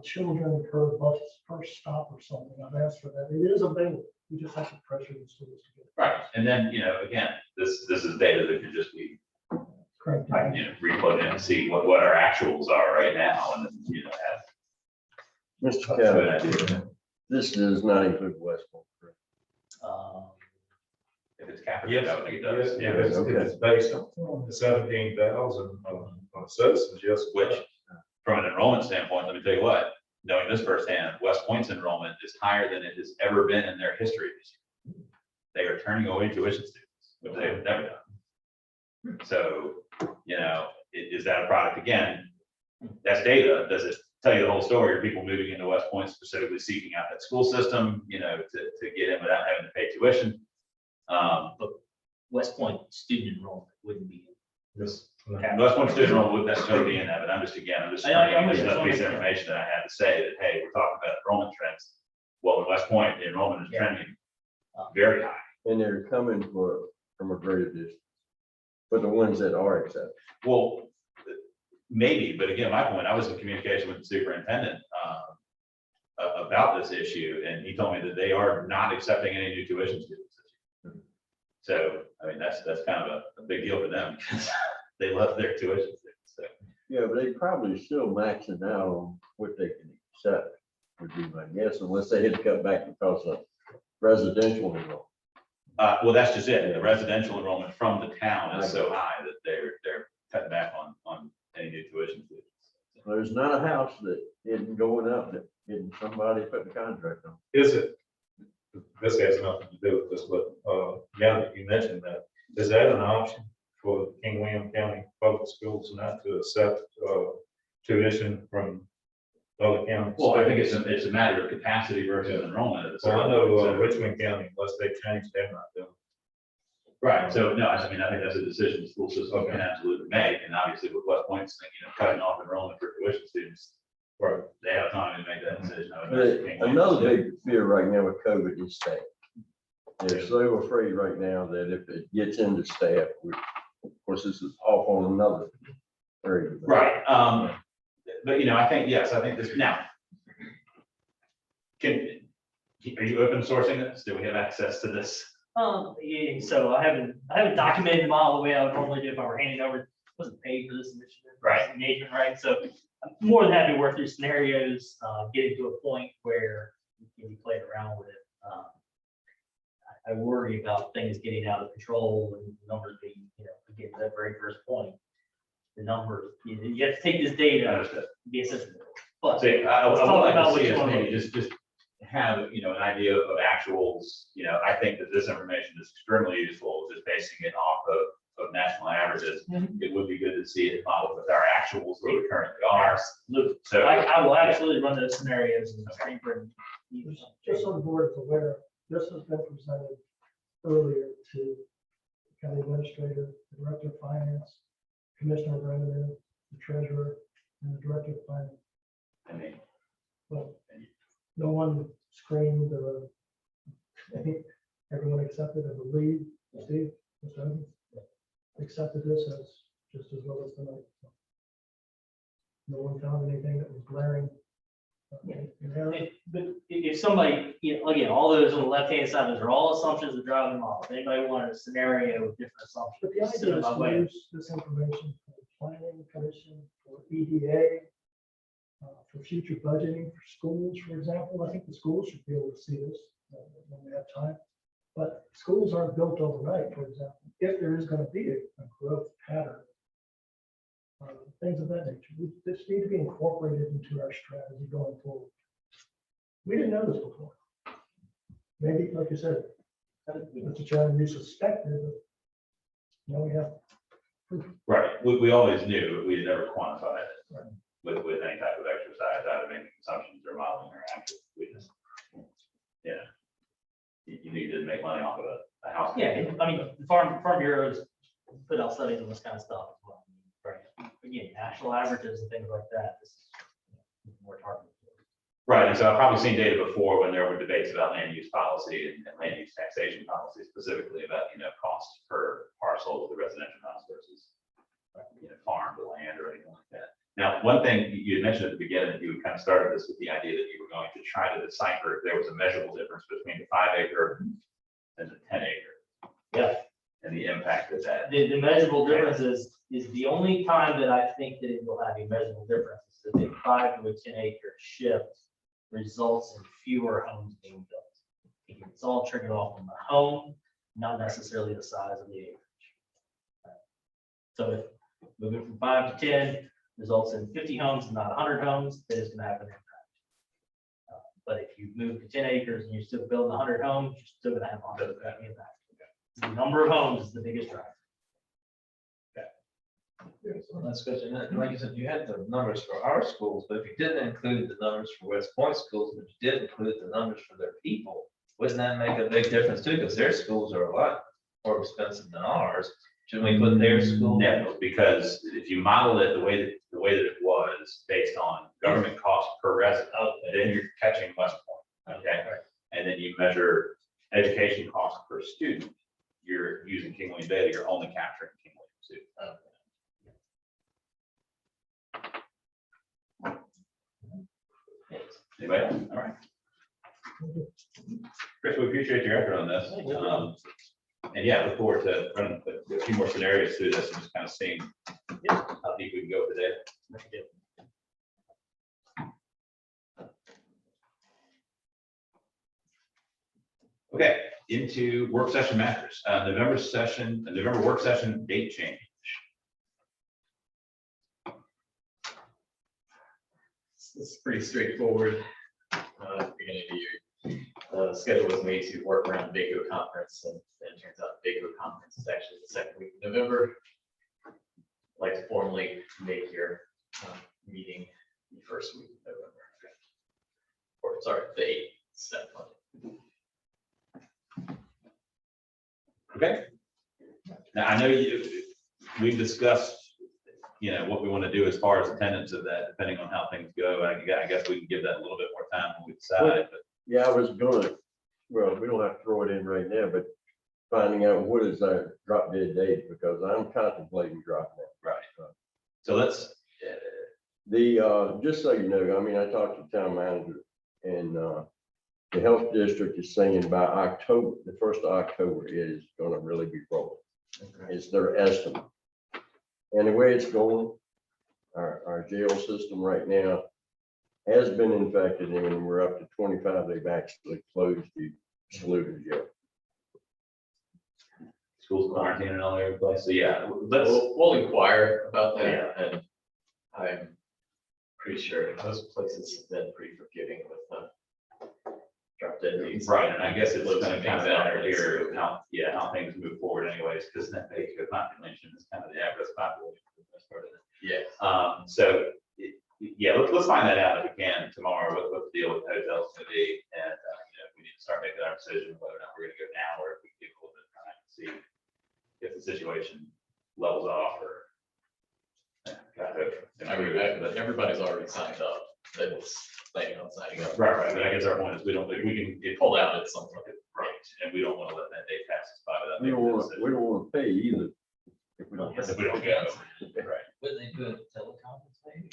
children per bus, per stop or something. I've asked for that. It is available. We just have to pressure the schools to get it. Right, and then, again, this is data that could just be, Correct. re-put in and see what our actuals are right now, and then, have. Mr. Kelly, this does not include West Point, correct? If it's capital, Yes, I would think it does. yeah, if it's based on the 17,000 citizens, yes. Which, from an enrollment standpoint, let me tell you what, knowing this firsthand, West Point's enrollment is higher than it has ever been in their history this year. They are turning away tuition students, which they have never done. So, is that a product? Again, that's data. Does it tell you the whole story? Are people moving into West Point specifically seeking out that school system, to get in without having to pay tuition? But West Point student enrollment wouldn't be. Yes. West Point student enrollment wouldn't necessarily be in that, but I'm just I'm there's just- another piece of information that I had to say that, hey, we're talking about enrollment trends. Well, in West Point, the enrollment is Yeah. trending very high. And they're coming from a greater distance. For the ones that are accepted. Well, maybe, but again, my point, I was in communication with the superintendent about this issue, and he told me that they are not accepting any new tuition students this year. So, I mean, that's kind of a big deal for them, because they love their tuition students, so. Yeah, but they probably still maxing out on what they can accept, would be my guess, unless they had to cut back because of residential enrollment. Well, that's just it. The residential enrollment from the town is so high that they're cutting back on any new tuition students. There's not a house that isn't going up that isn't somebody putting a contract on. Is it, this has nothing to do with this, but, now that you mentioned that, is that an option for King William County Public Schools not to accept, tuition from other counties? Well, I think it's a matter of capacity versus enrollment. at the Well, I certain know, point, so- Richmond County, unless they change, they're not doing. Right, so no, I mean, I think that's a decision the school system can absolutely make, and obviously with West Point's, cutting off enrollment for tuition students, Right. they have time to make that decision. I would But imagine. another big fear right now with COVID is staff. They're so afraid right now that if it gets into staff, of course, this is off on another area. Right, but I think, yes, I think this, now. Are you open sourcing this? Do we have access to this? Yeah, so I haven't documented them all the way I would normally do if I were handing over, wasn't paid for this initiative. Right. Engagement, right? So I'm more than happy to work through scenarios, getting to a point where you can be playing around with it. I worry about things getting out of control and numbers being, again, that very first point. The numbers, you have to take this data, Understood. be a system. But See, I would Let's talk like about to what see you us wanna maybe do. just have, an idea of actuals. I think that this information is extremely useful, just basing it off of national averages. Mhm. It would be good to see it modeled with our actuals where we currently are. look, So, I will absolutely run those scenarios and screen print. Just so the board is aware, this has been presented earlier to the county administrator, the director of finance, commissioner of revenue, the treasurer, and the director of finance. I mean, But no one screamed or I think everyone accepted, I believe, Steve, Mr. Evans, accepted this as just as well as tonight. So no one found anything that was glaring. In error. But if somebody, again, all those on the left-hand side, those are all assumptions of driving model. If anybody wanted a scenario with different assumptions. But the send idea it is my to way. use this information for the planning commission, for EDA, for future budgeting for schools, for example. I think the schools should be able to see this when we have time. But schools aren't built overnight, for example. If there is going to be a growth pattern, things of that nature, this need to be incorporated into our strategy going forward. We didn't know this before. Maybe, like you said, Mr. Chairman, you suspected, but now we have proof. right, we always knew, but we had never quantified it Right. with any type of exercise, either making assumptions or modeling or actual. We just, yeah. You need to make money off of a house. Yeah, I mean, the farm bureaus put out studies on this kind of stuff as well. Right. Again, national averages and things like that. This is more targeted. Right, and so I've probably seen data before when there were debates about land use policy and land use taxation policy, specifically about, cost per parcel with the residential house versus, farm to land or anything like that. Now, one thing you had mentioned at the beginning, you kind of started this with the idea that you were going to try to decipher if there was a measurable difference between the 5 acre and the 10 acre. Yeah. And the impact of that. The measurable difference is the only time that I think that it will have a measurable difference is that a 5 to a 10 acre shift results in fewer homes being built. It's all triggered off on the home, not necessarily the size of the acreage. So if moving from 5 to 10 results in 50 homes, not 100 homes, that is going to have an impact. But if you move to 10 acres and you're still building 100 homes, you're still going to have 100 impact. The number of homes is the biggest driver. Last question, like you said, you had the numbers for our schools, but if you didn't include the numbers for West Point schools, but you did include the numbers for their people, wouldn't that make a big difference too? Because their schools are a lot more expensive than ours. Shouldn't we put their school? No, because if you model it the way that it was based on government cost per resident, then you're catching West Point. Okay. And then you measure education cost per student, you're using King William Bethel, you're only capturing King William too. Anybody else? All right. Chris, we appreciate your effort on this. And yeah, look forward to running a few more scenarios through this and just kind of seeing how deep we can go with the data. Okay, into work session matters. November work session date change. It's pretty straightforward. At the beginning of the year, the schedule was made to work around the Baco conference, and it turns out the Baco conference is actually the second week of November. I'd like to formally make your meeting the first week of November. Or sorry, the 8th, 7th. Okay. Now, I know we've discussed, what we want to do as far as attendance of that, depending on how things go. I guess we can give that a little bit more time when we decide, but Yeah, I was gonna, well, we don't have to throw it in right now, but finding out what is our drop dead date, because I'm contemplating dropping it. right. So let's, Just so you know, I mean, I talked to the town manager, and the health district is saying by October, the 1st of October is gonna really be rolling. It's their estimate. And the way it's going, our jail system right now has been infected, and we're up to 25. They've actually closed the Saluda jail. schools quarantining all over the place. So yeah, let's, We'll inquire about that, and I'm pretty sure most places have been pretty forgiving with the drop dead dates. right. And I guess it's going to Closing kind of things out. matter here how things move forward anyways, because that Baco population is kind of the average population for the most part of it. Yeah. So yeah, let's find that out if we can tomorrow, what the deal with the hotels going to be, and if we need to start making our decision whether or not we're gonna go now, or if we give a little bit of time to see if the situation levels off or. I mean, but everybody's already signed up, that's planning on signing up. Right, but I guess our point is, we don't, we can, It pulled out at some point. right, and we don't wanna let that day pass us by without We making don't a want, decision. we don't want to pay either. If we don't. If we don't go, right. Would they do a teleconference maybe?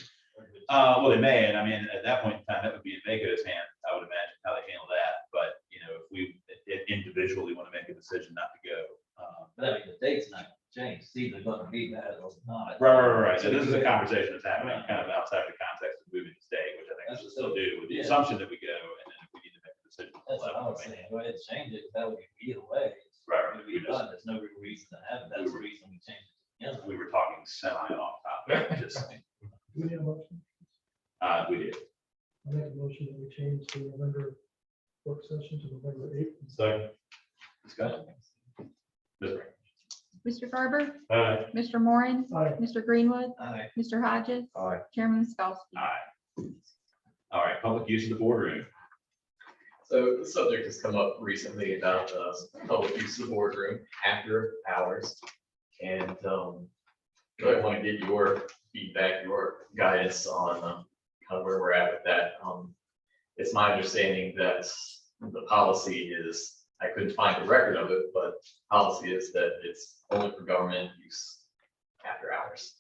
Well, they may, and I mean, at that point in time, that would be in Vaco's hand, I would imagine, how they handle that. But, you know, if we individually want to make a decision not to go. But I mean, the date's not gonna change, it's either gonna be that or not. Right. So this is a conversation that's happening kind of outside the context of moving to state, which I think we should still do, with the Yeah. assumption that we go, and then if we need to make a decision. That's what I we'll was make saying, it. go ahead and change it, that would be either way. It's Right, gonna be done, there's no real reason to have it, that's the reason we changed it. We were talking semi off topic, just, Do we need a motion? we did. I make a motion that we change the November work session to November 8th. Second. Discussion. Ms. Brand. Mr. Garber, Aye. Mr. Moran, Aye. Mr. Greenwood, Aye. Mr. Hodges. Aye. Chairman Scalzi. Aye. All right, public use of the boardroom. So the subject has come up recently about public use of the boardroom after hours. And I want to get your feedback, your guidance on kind of where we're at with that. It's my understanding that the policy is, I couldn't find a record of it, but policy is that it's only for government use after hours.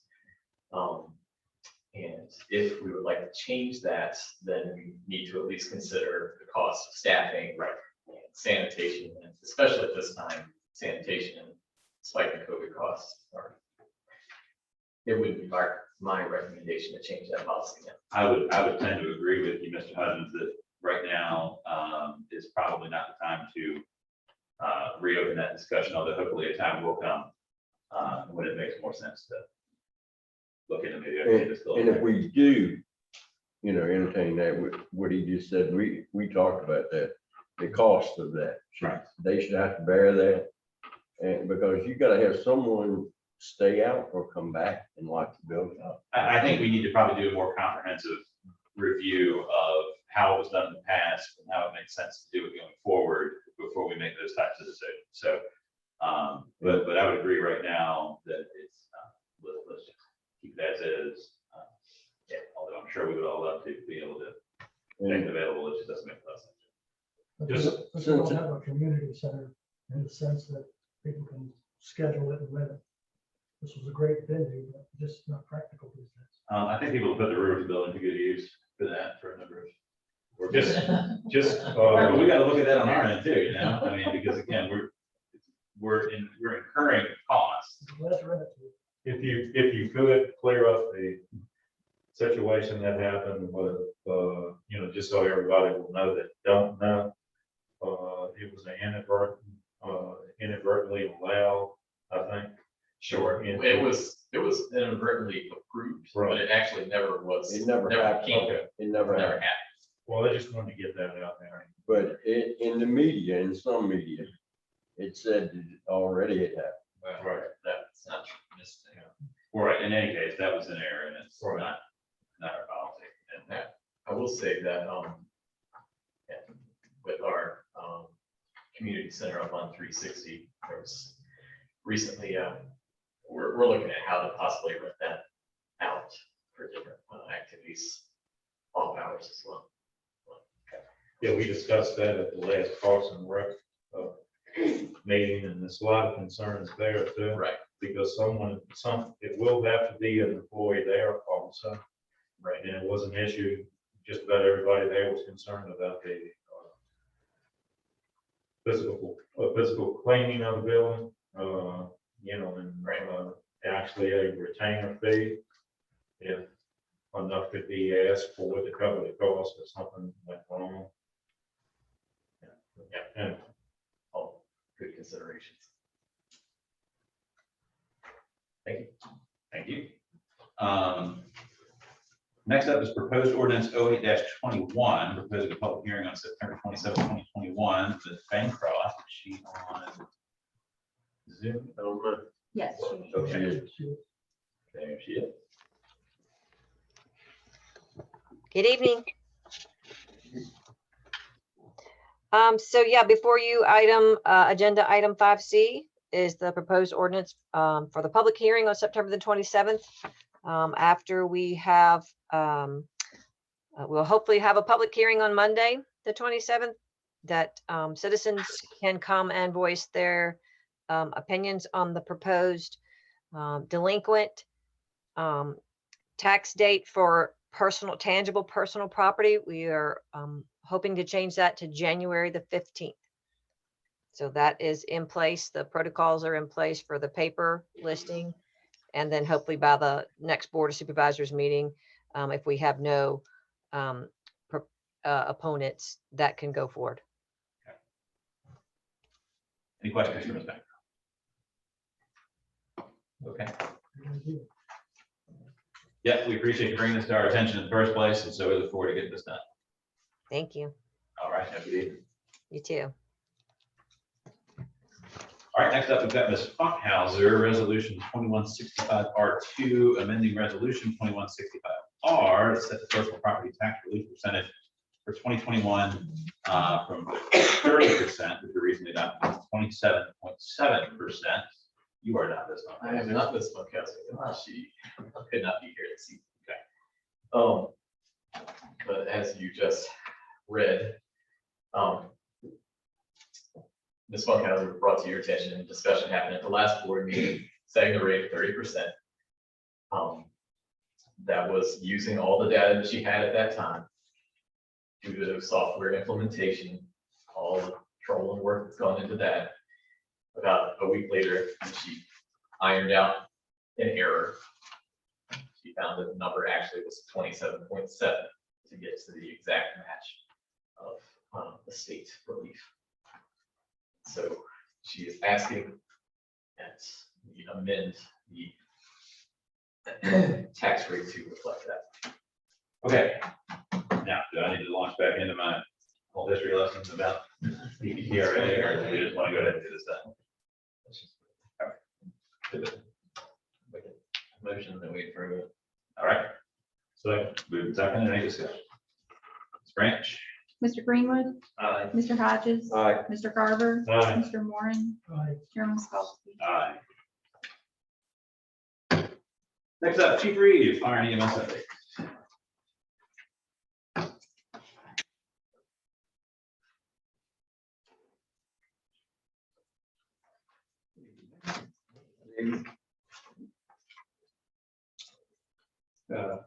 And if we would like to change that, then we need to at least consider the cost of staffing, right, and sanitation, and especially at this time, sanitation and spiking COVID costs are. It would be my recommendation to change that policy. I would tend to agree with you, Mr. Hudgens, that right now is probably not the time to reopen that discussion, although hopefully a time will come when it makes more sense to look into maybe. And if we do, you know, entertain that, what he just said, we talked about that, the cost of that. Right. They should have to bear that. And because you gotta have someone stay out or come back and lock the building up. I think we need to probably do a more comprehensive review of how it was done in the past and how it makes sense to do it going forward before we make those types of decisions. So, but I would agree right now that it's, let's just keep it as is. Yeah, although I'm sure we would all love to be able to make it available, it just doesn't make a lot of sense. But Just- we don't have a community center in the sense that people can schedule it and rent it. This was a great venue, but just not practical these days. I think people put the Rivers building to good use for that for a number of. Or Just, But we gotta look at that on our end too, you know, I mean, because again, we're incurring costs. Let's rent it to you. if you could clear up the situation that happened with, you know, just so everybody will know that don't know. It was an inadvertently allowed, I think. Sure, it was inadvertently approved, but it actually never was. It never happened. came- Okay. It never Never happened. happened. Well, I just wanted to get that out there. But in the media, in some media, it said that already it happened. Right. That's not true. Right, in any case, that was an error and it's Right. not our policy. And I will say that, yeah, with our, community center up on 360, there was recently, we're looking at how to possibly rent that out for different activities, off hours as well. Yeah, we discussed that at the last Parks and Rec meeting, and there's a lot of concerns there too. Right, Because it will have to be an employee there also. right. And it was an issue, just about everybody there was concerned about the physical cleaning of the building, you know, and actually a retainer fee. If enough could be asked for to cover the cost if something went wrong. Yeah, And all good considerations. Thank you. Thank you. Next up is proposed ordinance 08-21, proposing a public hearing on September 27, 2021, the Bancroft, is she on Zoom? I don't know. Yes. Oh, she is. There she is. Good evening. So yeah, before you, agenda item 5C is the proposed ordinance for the public hearing on September the 27th. After we have, we'll hopefully have a public hearing on Monday, the 27th, that citizens can come and voice their opinions on the proposed delinquent tax date for tangible personal property. We are hoping to change that to January the 15th. So that is in place. The protocols are in place for the paper listing. And then hopefully by the next Board of Supervisors meeting, if we have no opponents, that can go forward. Any questions from Ms. Becker? Okay. Yeah, we appreciate you bringing this to our attention in the first place, and so we look forward to getting this done. Thank you. All right, have a good evening. You too. All right, next up, we've got Ms. Funkhauser, Resolution 2165R2, amending Resolution 2165R to set the personal property tax relief percentage for 2021 from 30%, which we recently adopted, to 27.7%. You are not this one. I am not this one, Kelsey. She could not be here this evening. But as you just read, Ms. Funkhauser brought to your attention and discussion happened at the last board meeting, setting the rate at 30%. That was using all the data that she had at that time. Due to software implementation, all the trouble and work that's gone into that. About a week later, she ironed out an error. She found that the number actually was 27.7 to get to the exact match of the state relief. So she is asking that we amend the tax rate to reflect that. Okay. Now, do I need to launch back into my whole history lessons about PPTRA, or do we just want to go ahead and do this then? Motion that we approve it. All right. So moving second, any discussion? Ms. Branch? Mr. Greenwood, Aye. Mr. Hodges, Aye. Mr. Garber, Aye. Mr. Moran, Aye. Chairman Scalzi. Aye. Next up, Chief Reed, Fire and EMS update.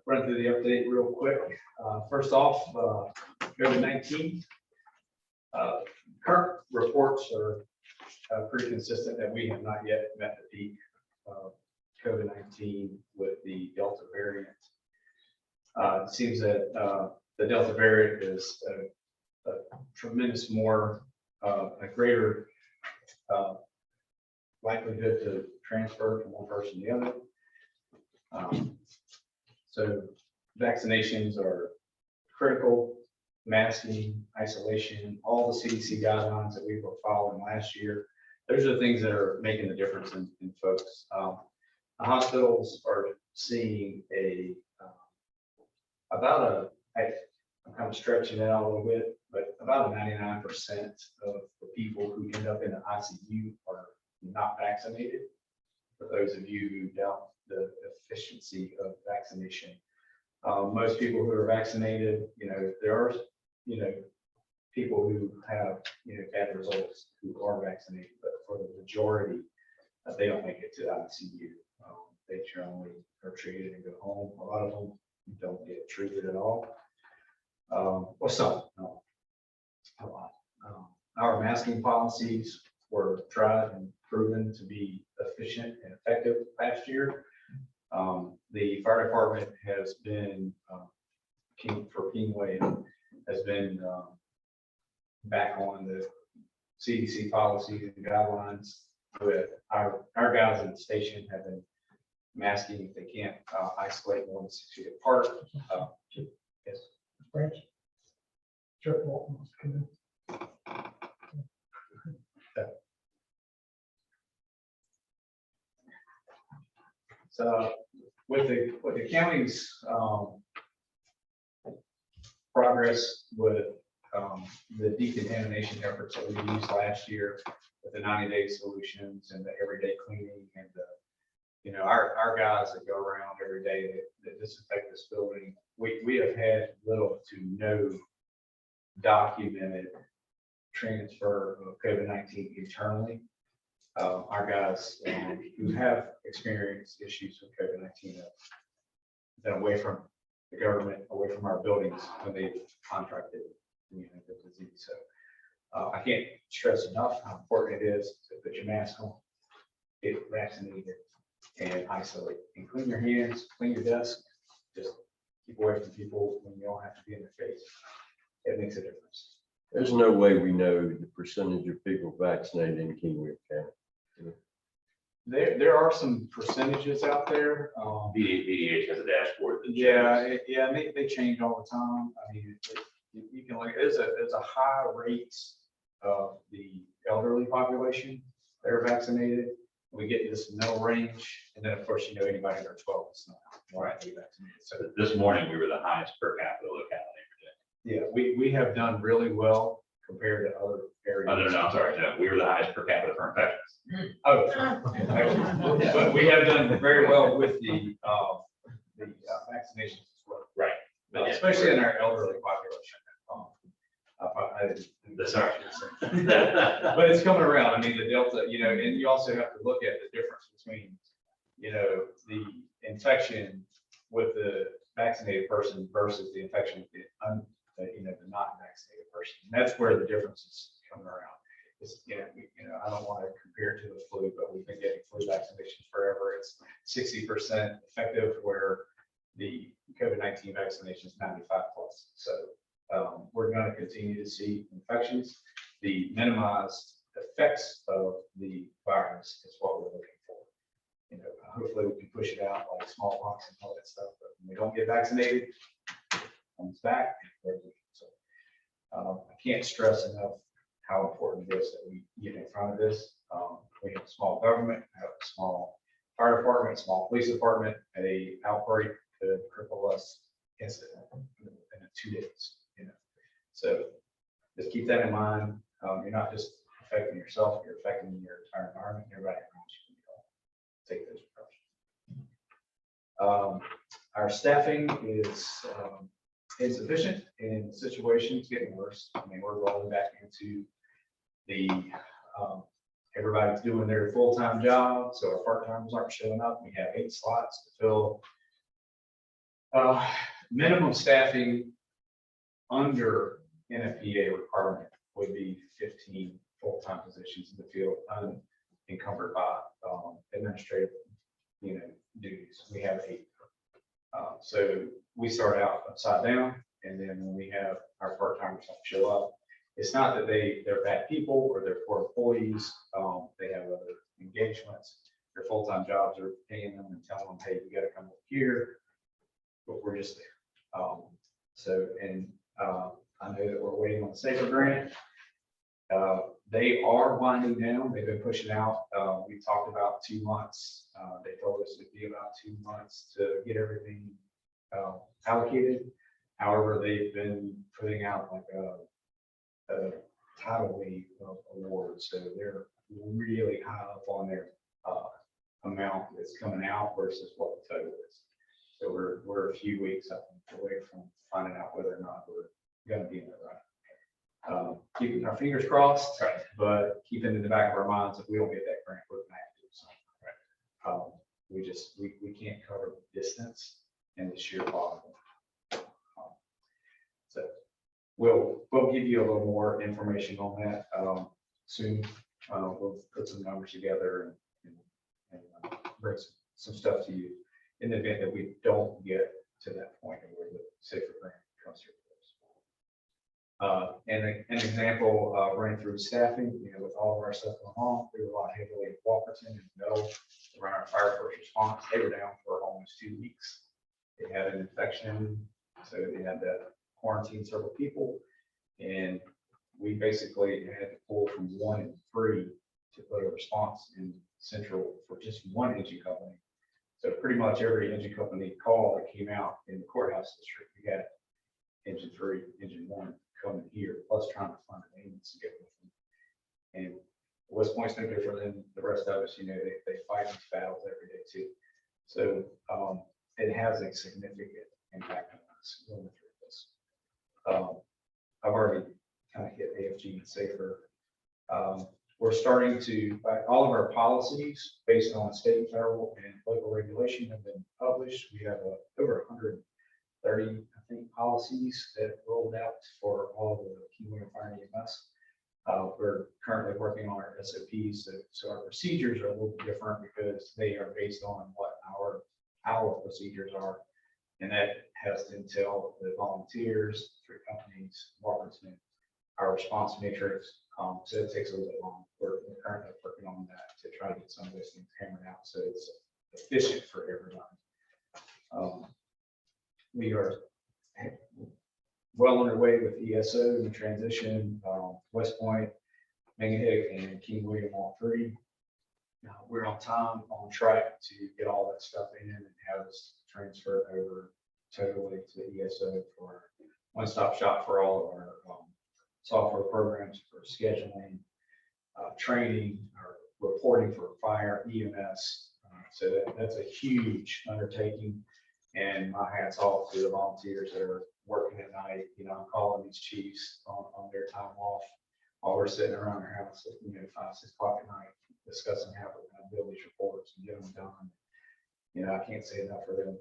Run through the update real quick. First off, COVID-19. Current reports are pretty consistent that we have not yet met the peak of COVID-19 with the Delta variant. It seems that the Delta variant is a tremendous more, a greater likelihood to transfer from one person to the other. So vaccinations are critical, masking, isolation, all the CDC guidelines that we were following last year. Those are the things that are making the difference in folks. The hospitals are seeing I'm kind of stretching it out a little bit, but about 99% of the people who end up in the ICU are not vaccinated. For those of you who doubt the efficiency of vaccination, most people who are vaccinated, there are, people who have, bad results who are vaccinated, but for the majority, they don't make it to the ICU. They generally are treated and go home. A lot of them don't get treated at all. Well, some, no, a lot. Our masking policies were tried and proven to be efficient and effective last year. The fire department has been, for Kingway, has been back on the CDC policies and guidelines. With our guys in the station have been masking if they can't isolate more than 6 feet apart. Yes. Branch. Chuck Walton wants to come in. So with the county's progress with the decontamination efforts that we used last year with the 90-day solutions and the everyday cleaning and the, you know, our guys that go around every day that disinfect this building, we have had little to no documented transfer of COVID-19 internally. Our guys who have experienced issues with COVID-19 have been away from the government, away from our buildings when they contracted, you know, the disease. So I can't stress enough how important it is to put your mask on, get vaccinated, and isolate, and clean your hands, clean your desk. Just keep away from people when you don't have to be in their face. It makes a difference. There's no way we know the percentage of people vaccinated in King William County. There are some percentages out there. VDH has a dashboard. that Yeah, shows- and they change all the time. I mean, you can look, there's a high rate of the elderly population that are vaccinated. We get this middle range, and then of course, you know, anybody under 12 is not vaccinated. So This morning, we were the highest per capita locality. yeah, we have done really well compared to other areas. Oh, no, I'm sorry, no, we were the highest per capita for infections. Oh, excellent. But we have done very well with the vaccinations as well. Right. But yeah, Especially in our elderly population. Sorry. But it's coming around. I mean, the Delta, you know, and you also have to look at the difference between, you know, the infection with the vaccinated person versus the infection with the not vaccinated person. And that's where the difference is coming around. It's, you know, I don't want to compare it to the flu, but we've been getting flu vaccinations forever. It's 60% effective, where the COVID-19 vaccination is 95+. So we're going to continue to see infections. The minimized effects of the virus is what we're looking for. You know, hopefully we can push it out like smallpox and all that stuff, but when we don't get vaccinated, it comes back. So I can't stress enough how important it is that we get in front of this. We have a small government, we have a small fire department, a small police department. A outbreak could cripple us instantly in 2 days. You know, so just keep that in mind. You're not just affecting yourself; you're affecting your entire environment, everybody around you. Take those precautions. Our staffing is insufficient, and the situation's getting worse. I mean, we're rolling back into the everybody's doing their full-time job, so our part-timers aren't showing up. We have 8 slots to fill. Minimum staffing under NFPA requirement would be 15 full-time positions in the field, unencumbered by administrative, you know, duties. We have 8. So we start out upside down, and then when we have our part-timers show up, it's not that they're bad people or they're poor employees. They have other engagements. Their full-time jobs are paying them and telling them, hey, you got to come over here, but we're just there. I know that we're waiting on the SAFER grant. They are winding down. They've been pushing out. We talked about 2 months. They told us it'd be about 2 months to get everything allocated. However, they've been putting out like a tidal wave of awards. So they're really high up on their amount that's coming out versus what the total is. So we're a few weeks away from finding out whether or not we're going to be in the right. Keeping our fingers crossed, but keeping in the back of our minds, if we don't get that grant, we're going to have to do something. We can't cover the distance and the sheer volume. So we'll give you a little more information on that soon. We'll put some numbers together and bring some stuff to you in the event that we don't get to that point where the SAFER grant comes through. And an example, running through staffing, you know, with all of our stuff going on, we rely heavily at Walkerton and Middle to run our fire first response. They were down for almost 2 weeks. They had an infection, so they had to quarantine several people, and we basically had to pull from 1 and 3 to put a response in Central for just one engine company. So pretty much every engine company call that came out in the courthouse district, we had engine 3, engine 1 coming here, plus trying to find a maintenance to get with them. And West Point's no different than the rest of us, they fight these battles every day too. So it has a significant impact on us going through this. I've already kind of hit AFG and safer. We're starting to, all of our policies based on state, federal, and local regulation have been published. We have over 130, I think, policies that rolled out for all of the Keyway Fire and EMS. We're currently working on our SOPs, so our procedures are a little different because they are based on what our procedures are. And that has to entail the volunteers, 3 companies, Walkersman, our response matrix. So it takes a little bit long. We're currently working on that to try to get some of those things hammered out so it's efficient for everybody. We are well underway with ESO and the transition, West Point, Mangahick, and King William, all 3. We're on time, on track to get all that stuff in and have us transfer over totally to ESO for one-stop shop for all of our software programs for scheduling, training, or reporting for fire, EMS. So that's a huge undertaking. And my hat's off to the volunteers that are working at night. I'm calling these chiefs on their time off while we're sitting around our house at 5, 6 o'clock at night discussing how we're going to build these reports and get them done. I can't say enough for them.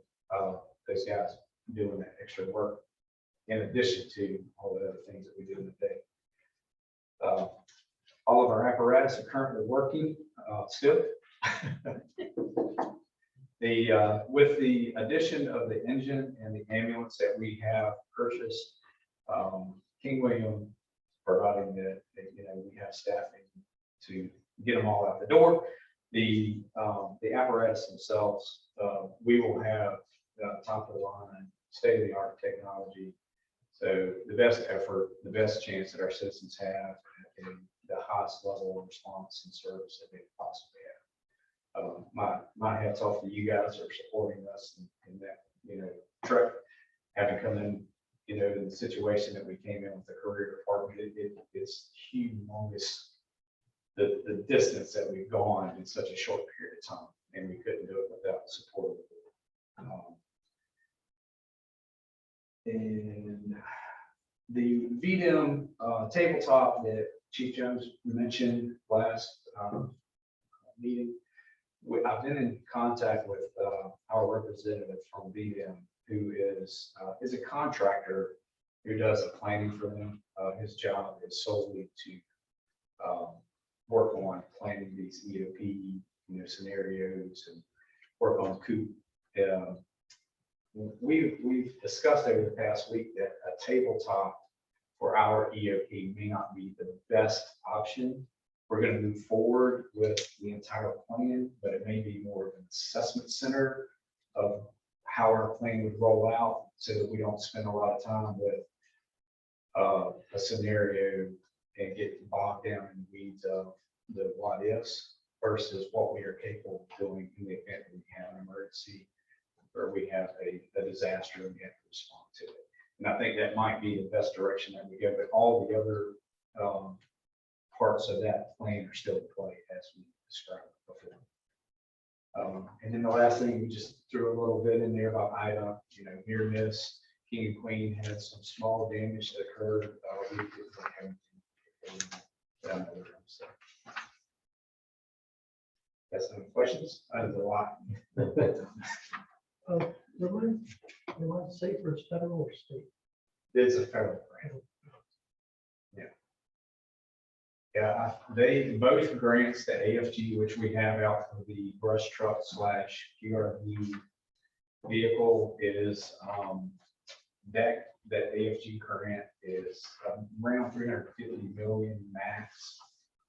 Those guys doing that extra work in addition to all the other things that we do in the day. All of our apparatus are currently working still. With the addition of the engine and the ambulance that we have purchased, King William providing that we have staffing to get them all out the door. The apparatus themselves, we will have top of the line, state of the art technology. So the best effort, the best chance that our citizens have in the highest level of response and service that they possibly have. My hat's off to you guys for supporting us in that, truck, having come in, in the situation that we came in with the career department. It's humongous, the distance that we've gone in such a short period of time, and we couldn't do it without the support of the board. And the VDM tabletop that Chief Jones mentioned last meeting, I've been in contact with our representative from VDM, who is a contractor who does the planning for them. His job is solely to work on planning these EOP scenarios and work on COOP. We've discussed over the past week that a tabletop for our EOP may not be the best option. We're going to move forward with the entire plan, but it may be more of an assessment center of how our plan would roll out so that we don't spend a lot of time with a scenario and get bogged down in the weeds of the what ifs versus what we are capable of doing in the event that we have an emergency or we have a disaster and we have to respond to it. And I think that might be the best direction that we go, but all the other parts of that plan are still in play as we described before. And then the last thing, we just threw a little bit in there about IDA, near miss. King and Queen had some small damage that occurred. We did everything down the room. So. Got some questions? That is a lot. Remind safer is federal or state? It's a federal grant. Yeah, they both grants, the AFG, which we have out for the brush truck / QRV vehicle, is that AFG grant is around 350 million max.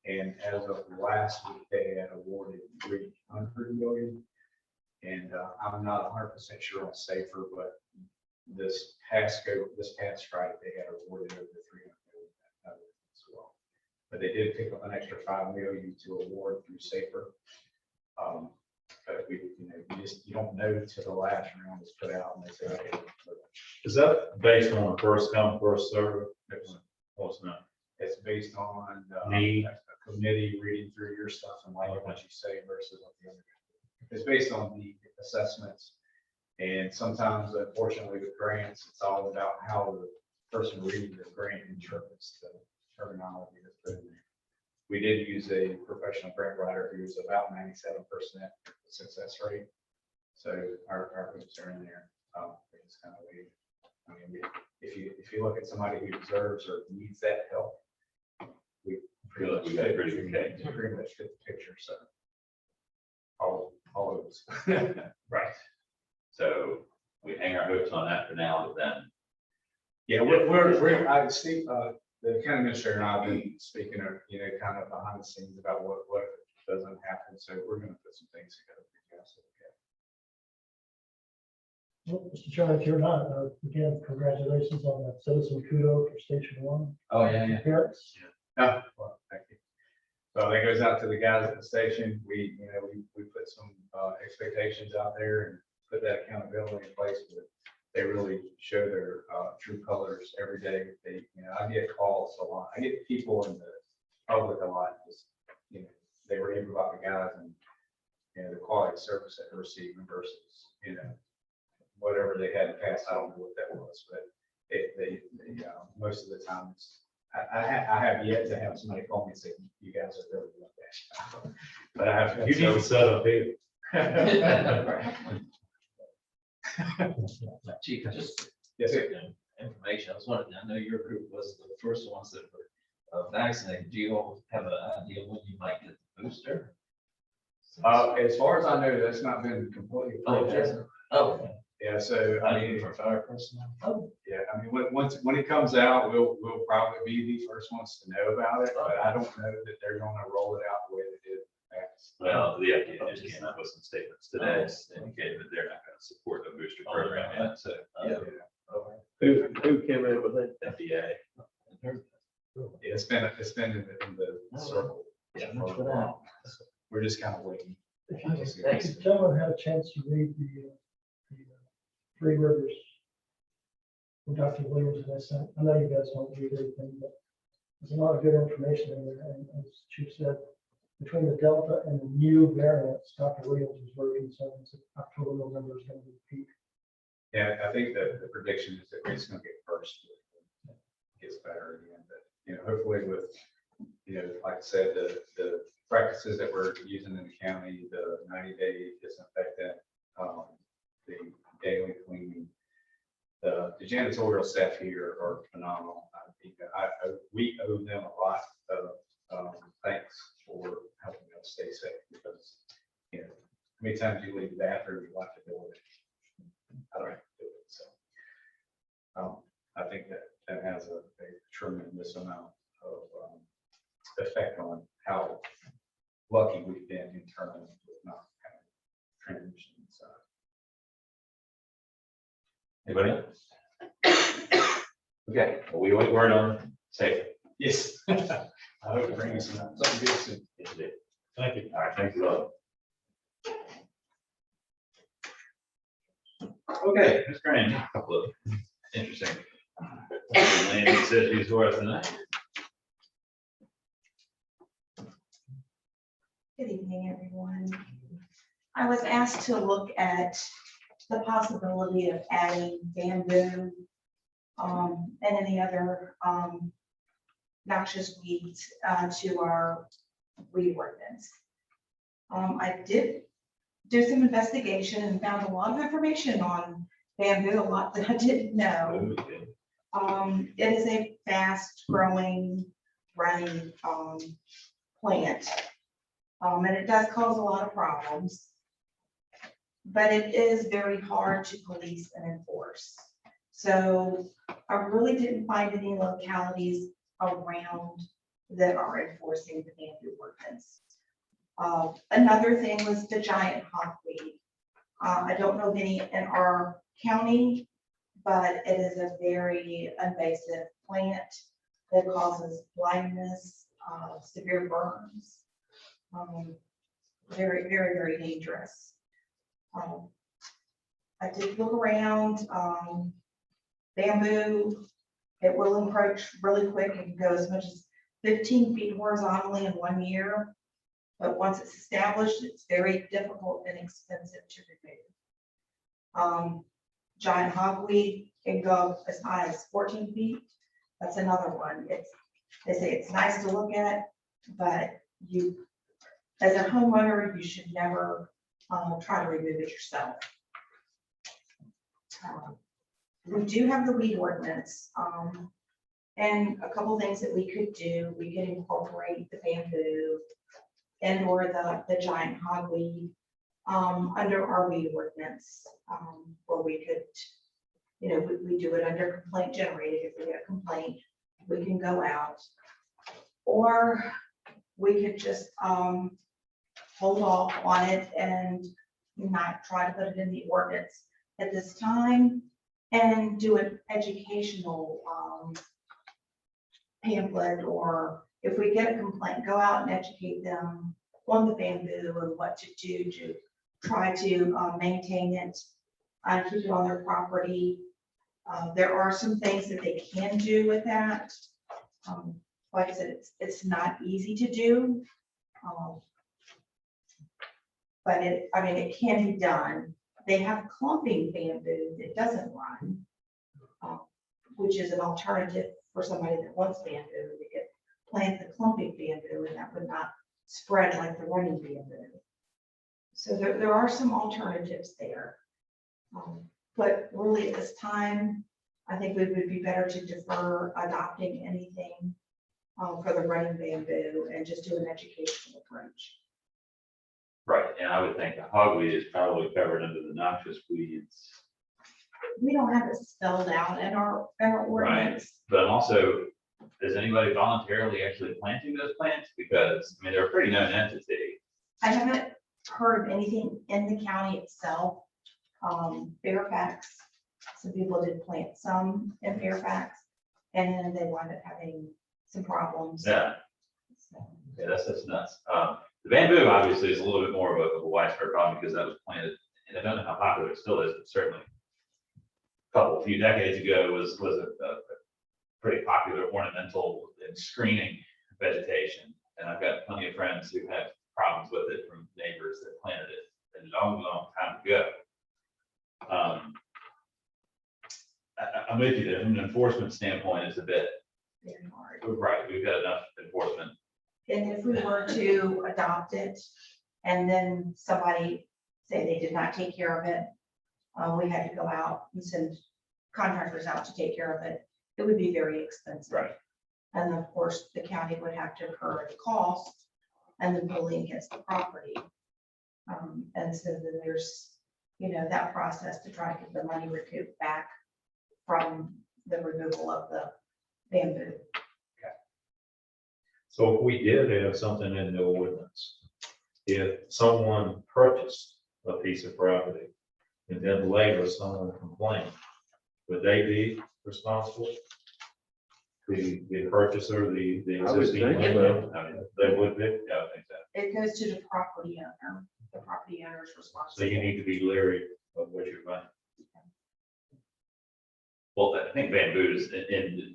And as of last week, they had awarded 300 million. And I'm not 100% sure on safer, but this past Friday, they had awarded over 300 million as well. But they did pick up an extra 5 million to award through safer. But we, you don't know till the last round is put out and they say, okay. Is that based on first come, first serve? Oh, it's not. It's based on Need. a committee reading through your stuff and liking what you say versus what the other guy. It's based on the assessments. And sometimes, unfortunately, with grants, it's all about how the person reading the grant interprets the terminology that's put in there. We did use a professional grant writer who was about 97% success rate. So our hoops are in there. It's kind of weird. I mean, if you look at somebody who deserves or needs that help, we Feel like we got a pretty good case. pretty much fit the picture. So all of those. Right. So we hang our hopes on that for now, but then. Yeah, Steve, the county administrator and I have been speaking of, kind of behind the scenes about what doesn't happen. So we're going to put some things together for you guys to look at. Well, Mr. Chairman, if you're not, again, congratulations on that citizen kudo for Station 1. Oh, yeah. Parents. Oh, well, thank you. So that goes out to the guys at the station. We put some expectations out there and put that accountability in place. But they really show their true colors every day. They, I get calls a lot. I get people in the public a lot. Just, they rave about the guys and the quality of service that they're receiving versus whatever they had in the past. I don't know what that was, but they most of the time it's. I have yet to have somebody call me and say, you guys are really good at that. But I have. You need to set up here. Chief, just Yes, sir. information. I was wondering, I know your group was the first ones that were vaccinated. Do you all have an idea when you might get the booster? As far as I know, that's not been completely. Oh, it hasn't? Oh, Yeah, so I I mean, mean, for fire personnel? Oh, yeah, I mean, when it comes out, we'll probably be the first ones to know about it, but I don't know that they're gonna roll it out the way they did. Well, the FDA just came out with some statements today indicating that they're not going to support a booster program yet. So Yeah. Who came in with it? FDA. It's been in the circle. Yeah, much for that. We're just kind of waiting. If the gentleman had a chance to read the Three Rivers from Dr. Williams, and I sent, I know you guys don't read everything, but there's a lot of good information in there. And as Chief said, between the Delta and the new variants, Dr. Williams was very concerned that October, November is going to be the peak. Yeah, I think that the prediction is that it's gonna get first. It gets better again, but, hopefully with, like I said, the practices that we're using in the county, the 90-day disinfectant, the daily cleaning, the janitorial staff here are phenomenal. I think we owe them a lot of thanks for helping us stay safe because, how many times you leave the bathroom, you lock the door. I don't have to do it. So I think that has a tremendous amount of effect on how lucky we've been internally with not having transition inside. Anybody else? Okay, well, we wait word on safety. Yes. I hope it brings something good soon. Yes, it did. Thank you. All right, thank you all. Okay, Ms. Graham, a couple of interesting land use issues for us tonight. Good evening, everyone. I was asked to look at the possibility of adding bamboo and any other noxious weeds to our weed ordinance. I did do some investigation and found a lot of information on bamboo, a lot that I didn't know. It is a fast growing, running plant. And it does cause a lot of problems, but it is very hard to police and enforce. So I really didn't find any localities around that are enforcing the bamboo ordinance. Another thing was the giant hawkweed. I don't know of any in our county, but it is a very invasive plant that causes blindness, severe burns. Very, very, very dangerous. I did look around, bamboo, it will encroach really quick and go as much as 15 feet horizontally in 1 year. But once it's established, it's very difficult and expensive to remove. Giant hogweed can go as high as 14 feet. That's another one. They say it's nice to look at, but you, as a homeowner, you should never try to remove it yourself. We do have the weed ordinance, and a couple things that we could do. We could incorporate the bamboo and or the giant hogweed under our weed ordinance, or we could, we do it under complaint generated. If we get a complaint, we can go out, or we could just hold off on it and not try to put it in the ordinance at this time, and do an educational pamphlet, or if we get a complaint, go out and educate them on the bamboo and what to do to try to maintain it and keep it on their property. There are some things that they can do with that. Like I said, it's not easy to do. But it can be done. They have clumping bamboo that doesn't run, which is an alternative for somebody that wants bamboo. They could plant the clumping bamboo and that would not spread like the running bamboo. So there are some alternatives there. But really at this time, I think it would be better to defer adopting anything for the running bamboo and just do an educational approach. Right, and I would think the hogweed is probably covered under the noxious weeds. We don't have it spelled out in our ordinance. But also, is anybody voluntarily actually planting those plants? Because, they're a pretty known entity. I haven't heard of anything in the county itself. Fairfax, some people did plant some in Fairfax, and then they wound up having some problems. Yeah, So, yeah, that's nuts. The bamboo obviously is a little bit more of a widespread problem because that was planted, and I don't know how popular it still is, but certainly a few decades ago was a pretty popular ornamental and screening vegetation. And I've got plenty of friends who had problems with it from neighbors that planted it a long, long time ago. I'm with you there. From an enforcement standpoint, it's a bit very hard. right. We've got enough enforcement. And if we were to adopt it and then somebody say they did not take care of it, we had to go out and send contractors out to take care of it. It would be very expensive. Right. And of course, the county would have to incur the cost and the billing against the property. And so then there's, that process to try to get the money recouped back from the removal of the bamboo. So if we did have something in the ordinance, if someone purchased a piece of property and then later someone complained, would they be responsible? The purchaser, the I would existing think landlord? so. They would be, Yeah, I think that. It goes to the property owner. The property owner's so responsible. you need to be leery of what you're buying. Well, I think bamboo is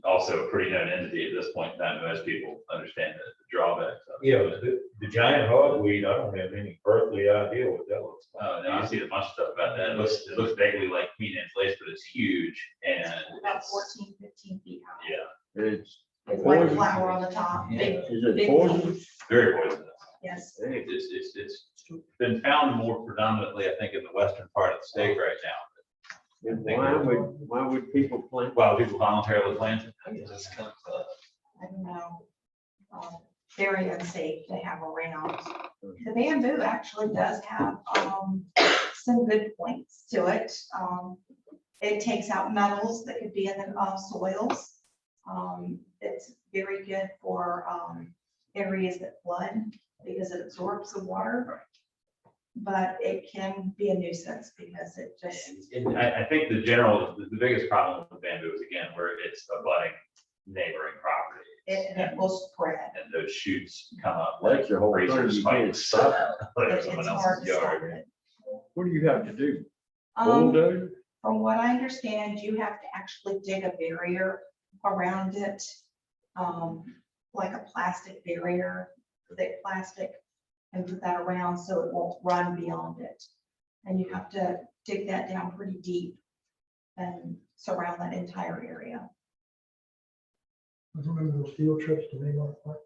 also a pretty known entity at this point in time. Most people understand the drawbacks of it. Yeah, but the giant hogweed, I don't have any earthly idea what that looks like. Now you see a bunch of stuff about that. It looks vaguely like Queen Anne's lace, but it's huge and About it's, 14, 15 feet high. yeah, It's With white poison. flower on the top. Big, Is it big poison? leaves. very poisonous. Yes. It's been found more predominantly, I think, in the western part of the state right now. And why would people plant? While people voluntarily plant it. I think it just comes up. I don't know. Very unsafe to have around. The bamboo actually does have some good points to it. It takes out metals that could be in the soils. It's very good for areas that flood because it absorbs the water. But it can be a nuisance because it just, And I think the biggest problem with bamboo is again, where it's abutting neighboring property. it will spread. And those shoots come up like That's the whole razor thing. You can't spikes. stop it. Like It's someone hard else's to stop yard. it. What do you have to do? Um, Bulldoze? From what I understand, you have to actually dig a barrier around it, like a plastic barrier, thick plastic, and put that around so it won't run beyond it. And you have to dig that down pretty deep and surround that entire area. I remember those field trips to Maymart Park.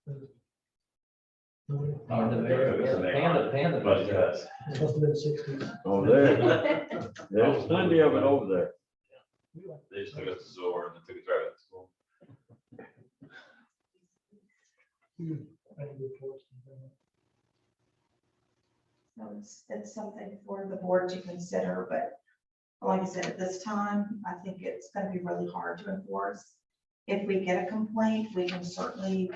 It Oh, Panda. Budget cuts. must have been sixties. Oh, there's plenty of it over there. They just took us to Zor and then took us right to school. So it's something for the board to consider, but like I said, at this time, I think it's gonna be really hard to enforce. If we get a complaint, we can certainly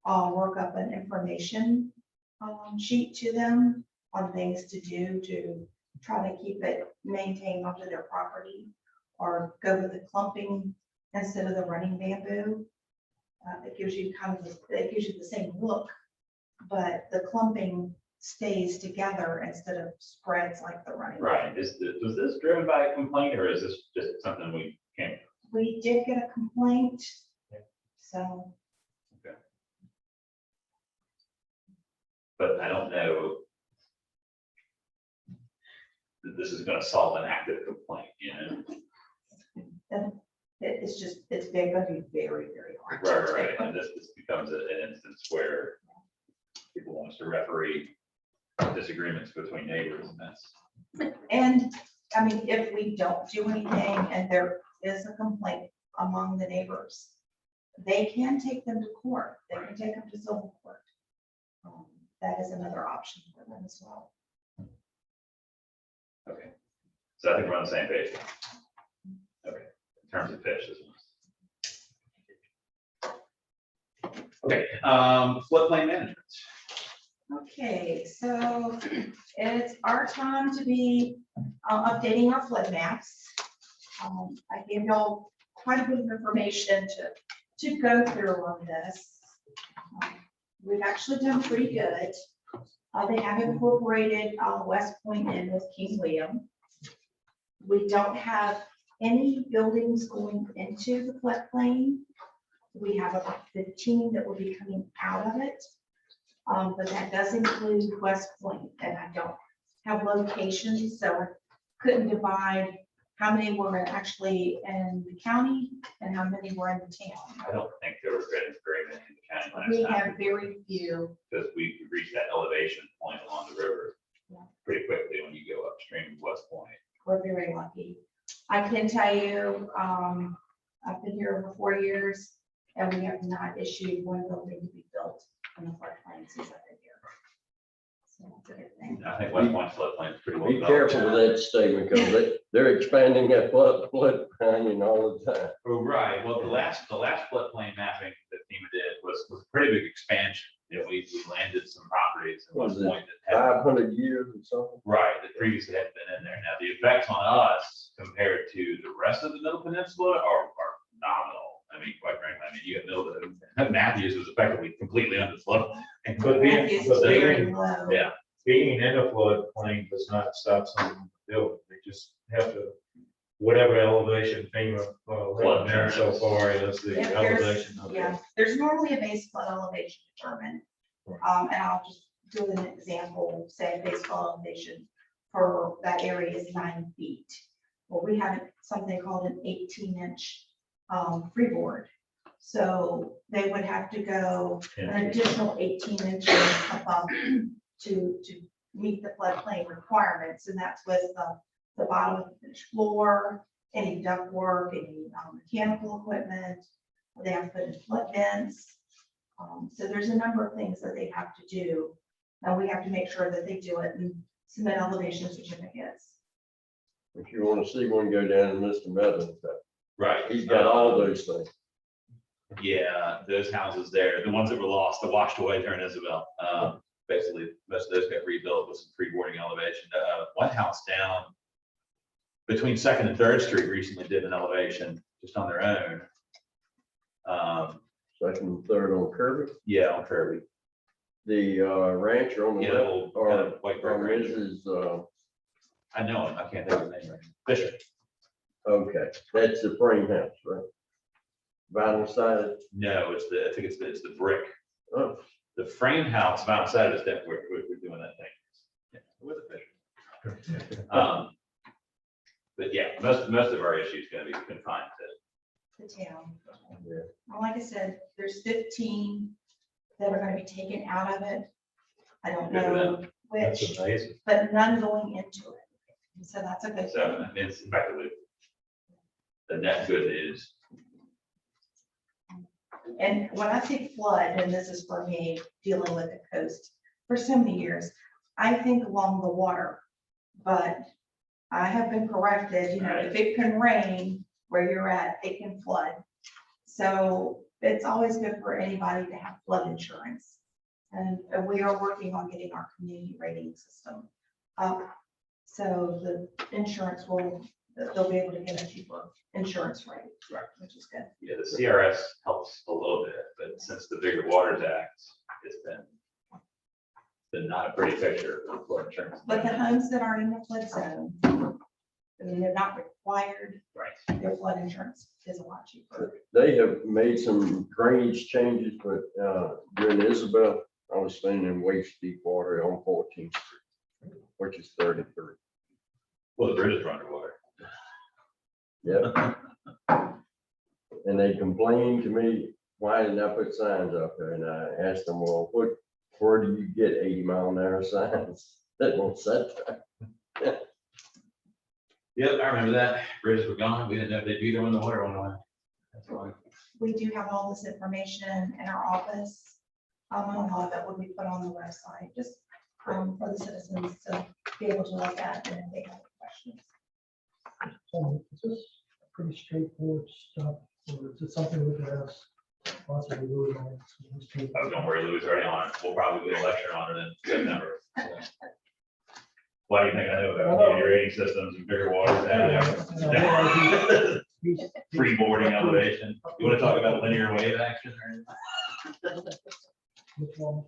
work up an information sheet to them on things to do to try to keep it maintained onto their property, or go with the clumping instead of the running bamboo. It gives you it gives you the same look, but the clumping stays together instead of spreads like the running. Right, was this driven by a complaint or is this just something we came? We did get a complaint, so. But I don't know that this is gonna solve an active complaint, you know? It's just, it's gonna be very, very hard. to Right, do. and this becomes an instance where people want us to referee disagreements between neighbors, and that's. And, I mean, if we don't do anything and there is a complaint among the neighbors, they can take them to court. They can take them to civil court. That is another option for them as well. Okay, so I think we're on the same page. Okay, in terms of fish, this one. Okay, floodplain management. Okay, so it's our time to be updating our flood maps. I gave y'all quite a bit of information to go through on this. We've actually done pretty good. They have incorporated West Point in with King William. We don't have any buildings going into the floodplain. We have about 15 that will be coming out of it. But that does include West Point, and I don't have locations, so I couldn't divide how many were actually in the county and how many were in the town. I don't think there was very many in the county We last time. have very few. Because we reached that elevation point along the river Yeah. pretty quickly when you go upstream of West Point. We're very lucky. I can tell you, I've been here over 4 years, and we have not issued one building to be built in the floodplain since I've been here. So that's a good thing. I think West Point's floodplain is pretty well Be developed. careful with that statement, because they're expanding that flood plain all the time. Oh, right, well, the last floodplain mapping that FEMA did was a pretty big expansion. You know, we landed some properties in What West was it, Point that had, 500 years or something. right, that previously hadn't been in there. Now, the effects on us compared to the rest of the Middle Peninsula are nominal. I mean, quite frankly, I mean, you have Middle, Matthews was effectively completely under flood. But being- Matthews but is very being- low. Yeah, Being in a floodplain does not stop someone from building. They just have to, whatever elevation FEMA, recommends so far is the If there's- elevation of Yeah, the. there's normally a base flood elevation determined. And I'll just do an example, say a base flood elevation for that area is 9 feet. Well, we have something called an 18-inch freeboard. So they would have to go an additional 18 inches above to meet the floodplain requirements, and that's with the bottom of the finished floor, any ductwork, any mechanical equipment. They have to put in flood vents. So there's a number of things that they have to do, and we have to make sure that they do it and submit elevation certificates. If you want to see one, go down to Mr. Medlin's. right. He's got all those things. Yeah, those houses there, the ones that were lost, that washed away during Isabel. Basically, most of those got rebuilt with some freeboarding elevation. One house down between 2nd and 3rd Street recently did an elevation just on their own. Second and third on Kirby. Yeah, on Kirby. The rancher on the Yeah, left, old or kind of white brick ranch. Mrs. I know him, I can't think of his name right now. Fisher. Okay, that's the frame house, right? Vinyl sided. No, it's the, I think it's the brick. Oh, The frame house, vinyl sided is that we're doing that thing. Yeah, with the Fisher. But yeah, most of our issues gonna be confined to. The town. yeah. Well, like I said, there's 15 that are gonna be taken out of it. I don't Good for know That's which, amazing. but none going into it. So that's a good So thing. I mean, it's effectively the net good is. And when I say flood, and this is for me dealing with the coast for so many years, I think along the water. But I have been corrected, you know, if it can rain where you're at, it can flood. So it's always good for anybody to have flood insurance. And we are working on getting our community rating system up. So the insurance will, they'll be able to get a cheaper insurance rate, Right. which is good. Yeah, the CRS helps a little bit, but since the Bigger Waters Act, it's been not a pretty picture for flood insurance. But the homes that are in the flood zone, I mean, they're not required, Right. their flood insurance is a lot cheaper. They have made some drainage changes, but during Isabel, I was staying in waist deep water on 14th Street, which is 33. Well, the bridges are underwater. Yep. And they complained to me, why didn't I put signs up there? And I asked them, well, where do you get 80-mile-an-hour signs that won't set that? Yep, I remember that. Bridges were gone. We didn't know if they'd be there when the water went away. That's why. We do have all this information in our office. And a lot of it will be put on the website, just for the citizens to be able to look at and if they have questions. So is this pretty straightforward stuff, or is it something we could ask possibly Louis on? Oh, don't worry, Louis already on it. We'll probably do a lecture on it in September. So. Why do you think I know about community rating systems and bigger waters? Free boarding elevation. You want to talk about linear wave action or anything? Which one?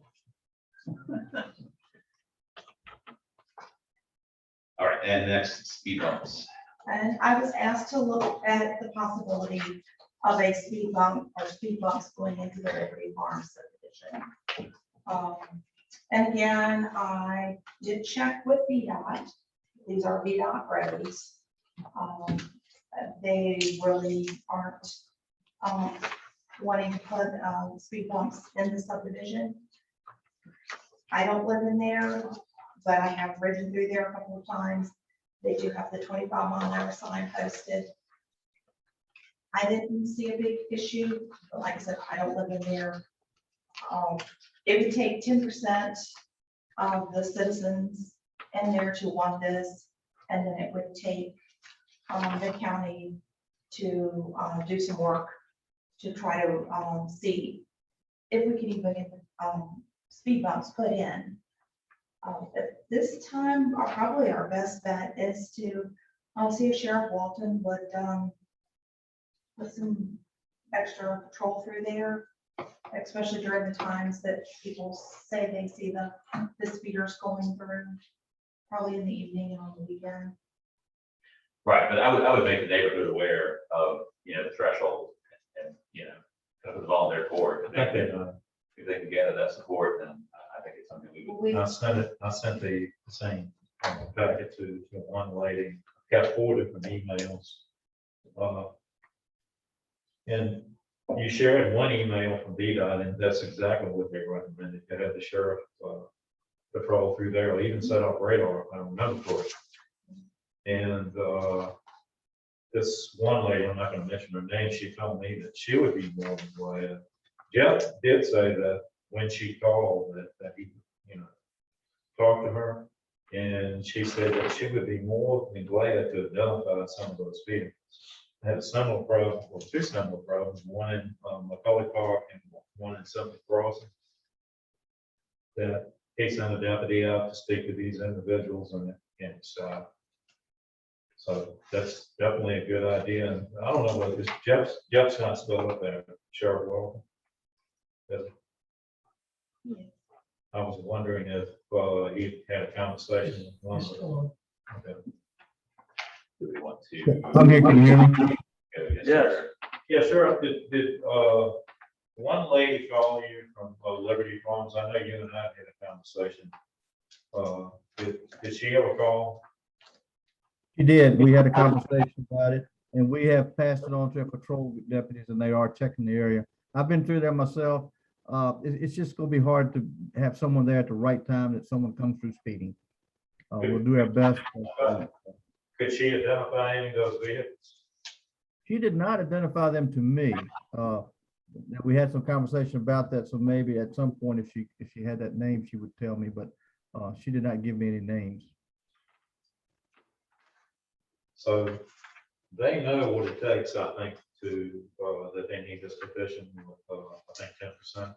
All right, and next, speed bumps. And I was asked to look at the possibility of a speed bump or speed bumps going into the Liberty Farm subdivision. And again, I did check with VDOT. These are VDOT roads. They really aren't wanting to put speed bumps in the subdivision. I don't live in there, but I have ridden through there a couple of times. They do have the 25-mile-an-hour sign posted. I didn't see a big issue, but like I said, I don't live in there. It would take 10% of the citizens in there to want this, and then it would take the county to do some work to try to see if we can even get the speed bumps put in. At this time, probably our best bet is to see if Sheriff Walton would put some extra patrol through there, especially during the times that people say they see the speeders going through, probably in the evening and on the weekend. Right, but I would make the neighborhood aware of, the threshold and, kind of involve their court. If they can gather that support, then I think it's something we would. I sent the same packet to one lady, got 4 different emails. And you shared one email from VDOT, and that's exactly what they recommended. They had the sheriff patrol through there, or even set up radar, if I remember correctly. And this one lady, I'm not going to mention her name, she told me that she would be more than glad. Jeff did say that when she called that he, talked to her, and she said that she would be more than glad to identify some of those vehicles. I had a similar problem, or 2 similar problems, one in Macaulay Park and one in Sumter Crossing. That he sent a deputy out to speak to these individuals and stop. So that's definitely a good idea. And I don't know whether Jeff's not still up there, Sheriff Walton. Yeah. I was wondering if he had a conversation with one of Okay. Do we want to? I'm here, can you hear me? Go, yes, sir. Yeah, sure. Did one lady call you from Liberty Farms? I know you and I had a conversation. Did she ever call? You did. We had a conversation about it, and we have passed it on to our patrol deputies, and they are checking the area. I've been through there myself. It's just gonna be hard to have someone there at the right time that someone comes through speeding. We'll do our best. Could she identify any of those vehicles? She did not identify them to me. We had some conversation about that, so maybe at some point, if she had that name, she would tell me, but she did not give me any names. So they know what it takes, I think, to, that they need this petition, I think 10%.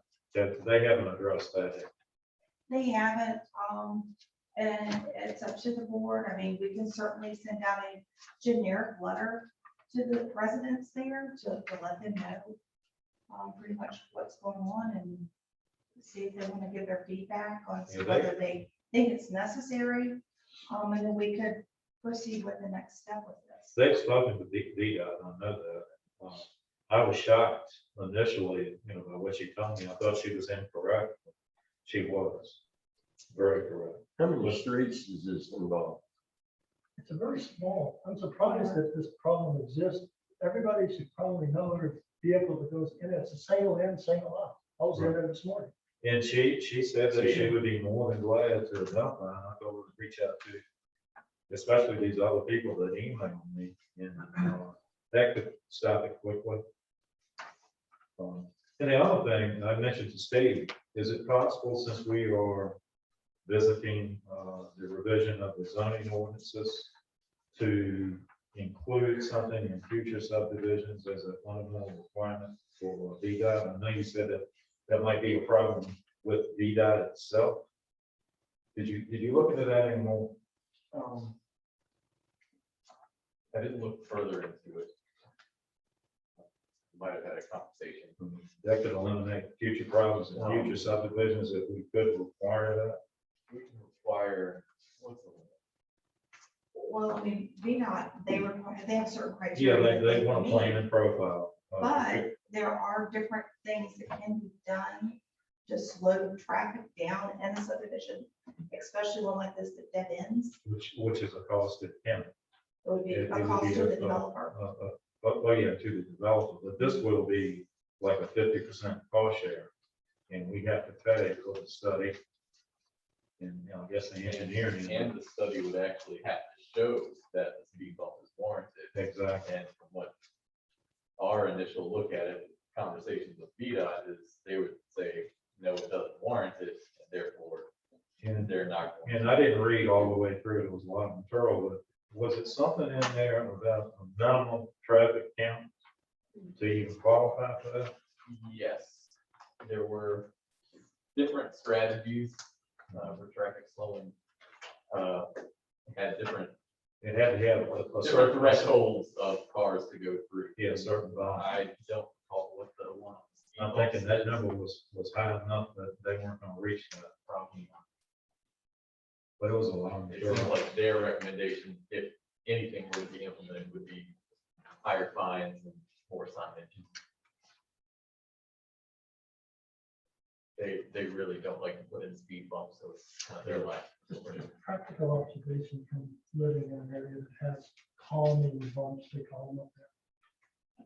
They haven't addressed that. They haven't, and it's up to the board. I mean, we can certainly send out a generic letter to the residents there to let them know pretty much what's going on and see if they want to give their feedback on Yeah, whether they think it's necessary. And then we could proceed with the next step with this. They've spoken to VDOT, I know that. I was shocked initially, by what she told me. I thought she was incorrect. She was very correct. How many streets does this involve? It's a very small, I'm surprised that this problem exists. Everybody should probably know every vehicle that goes in, it's a single in, single out. I was in there this morning. And she said that she would be more than glad to identify, and I told her to reach out to, especially these other people that emailed me, and that could stop it quickly. And the other thing I mentioned to Steve, is it possible, since we are visiting the revision of the zoning ordinances, to include something in future subdivisions as a fundamental requirement for VDOT? I know you said that might be a problem with VDOT itself. Did you look into that anymore? I didn't look further into it. Might have had a conversation. That could eliminate future problems in future subdivisions if we could require that. We can require, what's the limit? Well, I mean, VDOT, they have certain Yeah, criteria. they want a meet. plan and profile. But there are different things that can be done to slow traffic down in the subdivision, especially one like this that dead ends. Which is a cost to the county. It would be It a would cost be to a- the developer. Oh, yeah, to the developer, but this will be like a 50% cost share. And we have to pay for the study. And I guess the engineering. And the study would actually have to show that the speed bump is warranted. Exactly. And from what our initial look at it, conversations with VDOT is they would say, no, it doesn't warrant it, and therefore And they're not. going And I didn't read all the way through, it was a lot of material, but was it something in there about a minimum traffic count to even qualify for that? Yes, there were different strategies for traffic slowing. Had different It had to have a different certain thresholds of cars to go through. Yeah, certain volume. I don't recall what the one. I'm thinking that number was high enough that they weren't gonna reach that, Probably not. but it was a long. It seems like their recommendation, if anything were to be implemented, would be higher fines and more signage. They really don't like to put in speed bumps, so it's kind of their life. Practical observation from living in an area that has calming bumps, they call them up there.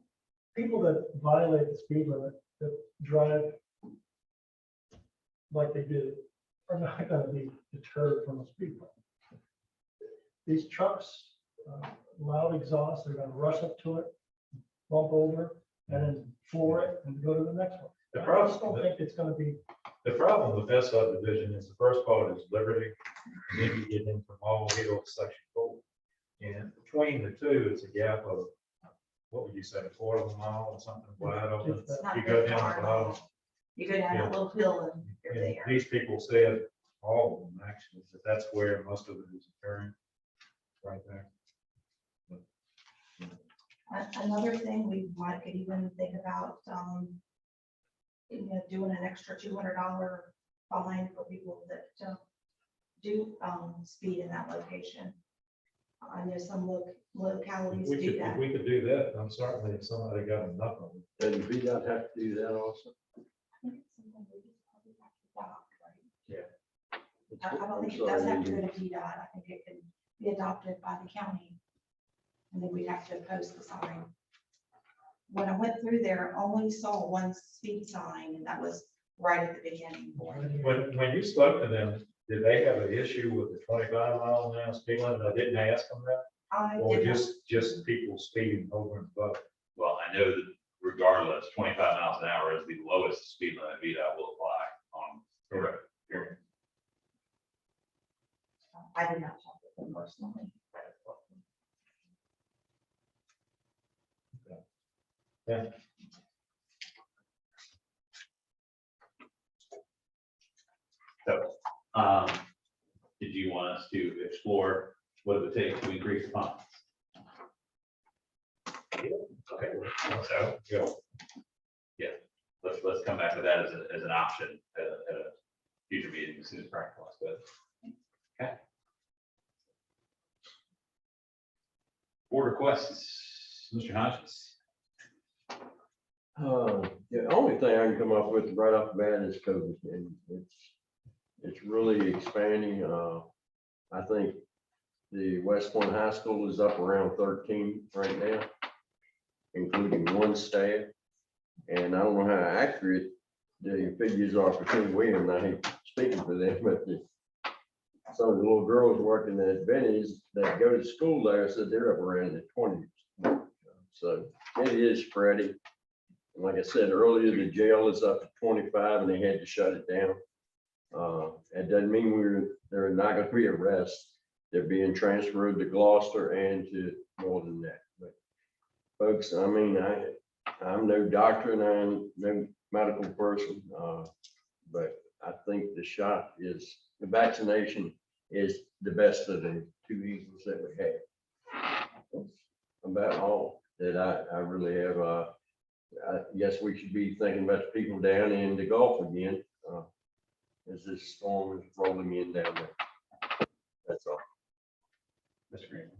People that violate the speed limit, that drive like they do, are not gonna be deterred from a speed bump. These trucks, loud exhaust, they're gonna rush up to it, bump over, and then floor it and go to the next one. The I just don't problem, think it's gonna be, the problem with that subdivision is the first part is Liberty, and then you get into Mall Hill, Section 4. And between the two, it's a gap of, what would you say, a quarter of a mile or something wide open. It's not You very go down far the at road. all. You go down Yeah. a little hill and you're And there. these people said, all of them actually, that that's where most of it is occurring, right there. But, you know, Another thing we might could even think about, doing an extra $200 fine for people that do speed in that location. I know some localities We do could, that. if we could do that, I'm certainly, if somebody got enough of it. Doesn't VDOT have to do that also? I don't think it does have to go to VDOT. I think it can be adopted by the county. And then we'd have to post the sign. When I went through there, I only saw one speed sign, and that was right at the beginning. When you spoke to them, did they have an issue with the 25 mile an hour speed limit? I didn't ask them that, I or did not. just people speeding over and above. Well, I know that regardless, 25 miles an hour is the lowest speed limit VDOT will apply on the road. Period. I did not talk with them personally. Yeah. So, did you want us to explore what it would take to increase the funds? Okay, so, Go. let's come back to that as an option at a future meeting as soon as practical, but. Okay. Board requests, Mr. Hodges. The only thing I can come up with right off the bat is COVID, and it's really expanding. I think the West Point High School is up around 13 right now, including one staff. And I don't know how accurate the figures are for King William. I hate speaking for them, but some of the little girls working at Benny's that go to school there said they're up around the 20s. So it is spreading. Like I said earlier, the jail is up to 25 and they had to shut it down. It doesn't mean there are not going to be arrests. They're being transferred to Gloucester and to more than that. But folks, I mean, I'm no doctor and I'm no medical person, but I think the vaccination is the best of the two evils that we have. That's about all that I really have. I guess we should be thinking about the people down in the Gulf again, as this storm is rolling in down there. That's all. Mr. Green.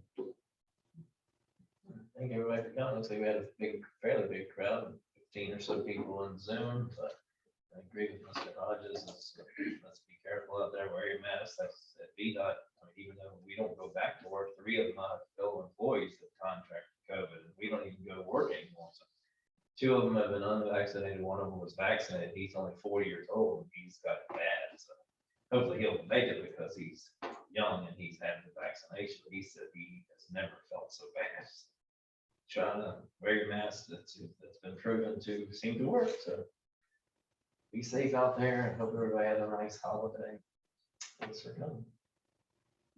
Thank everybody for coming. Looks like we had a fairly big crowd, 15 or so people on Zoom, but I agree with Mr. Hodges. Let's be careful out there, wear your mask. That's at VDOT, even though we don't go back to work, 3 of my fellow employees have contracted COVID, and we don't even go to work anymore. So 2 of them have been unvaccinated. 1 of them was vaccinated. He's only 40 years old and he's got it bad. So hopefully he'll make it because he's young and he's had the vaccination. He said he has never felt so bad. Trying to wear your mask, that's been proven to seem to work. So be safe out there and hope everybody has a nice holiday. Thanks for coming.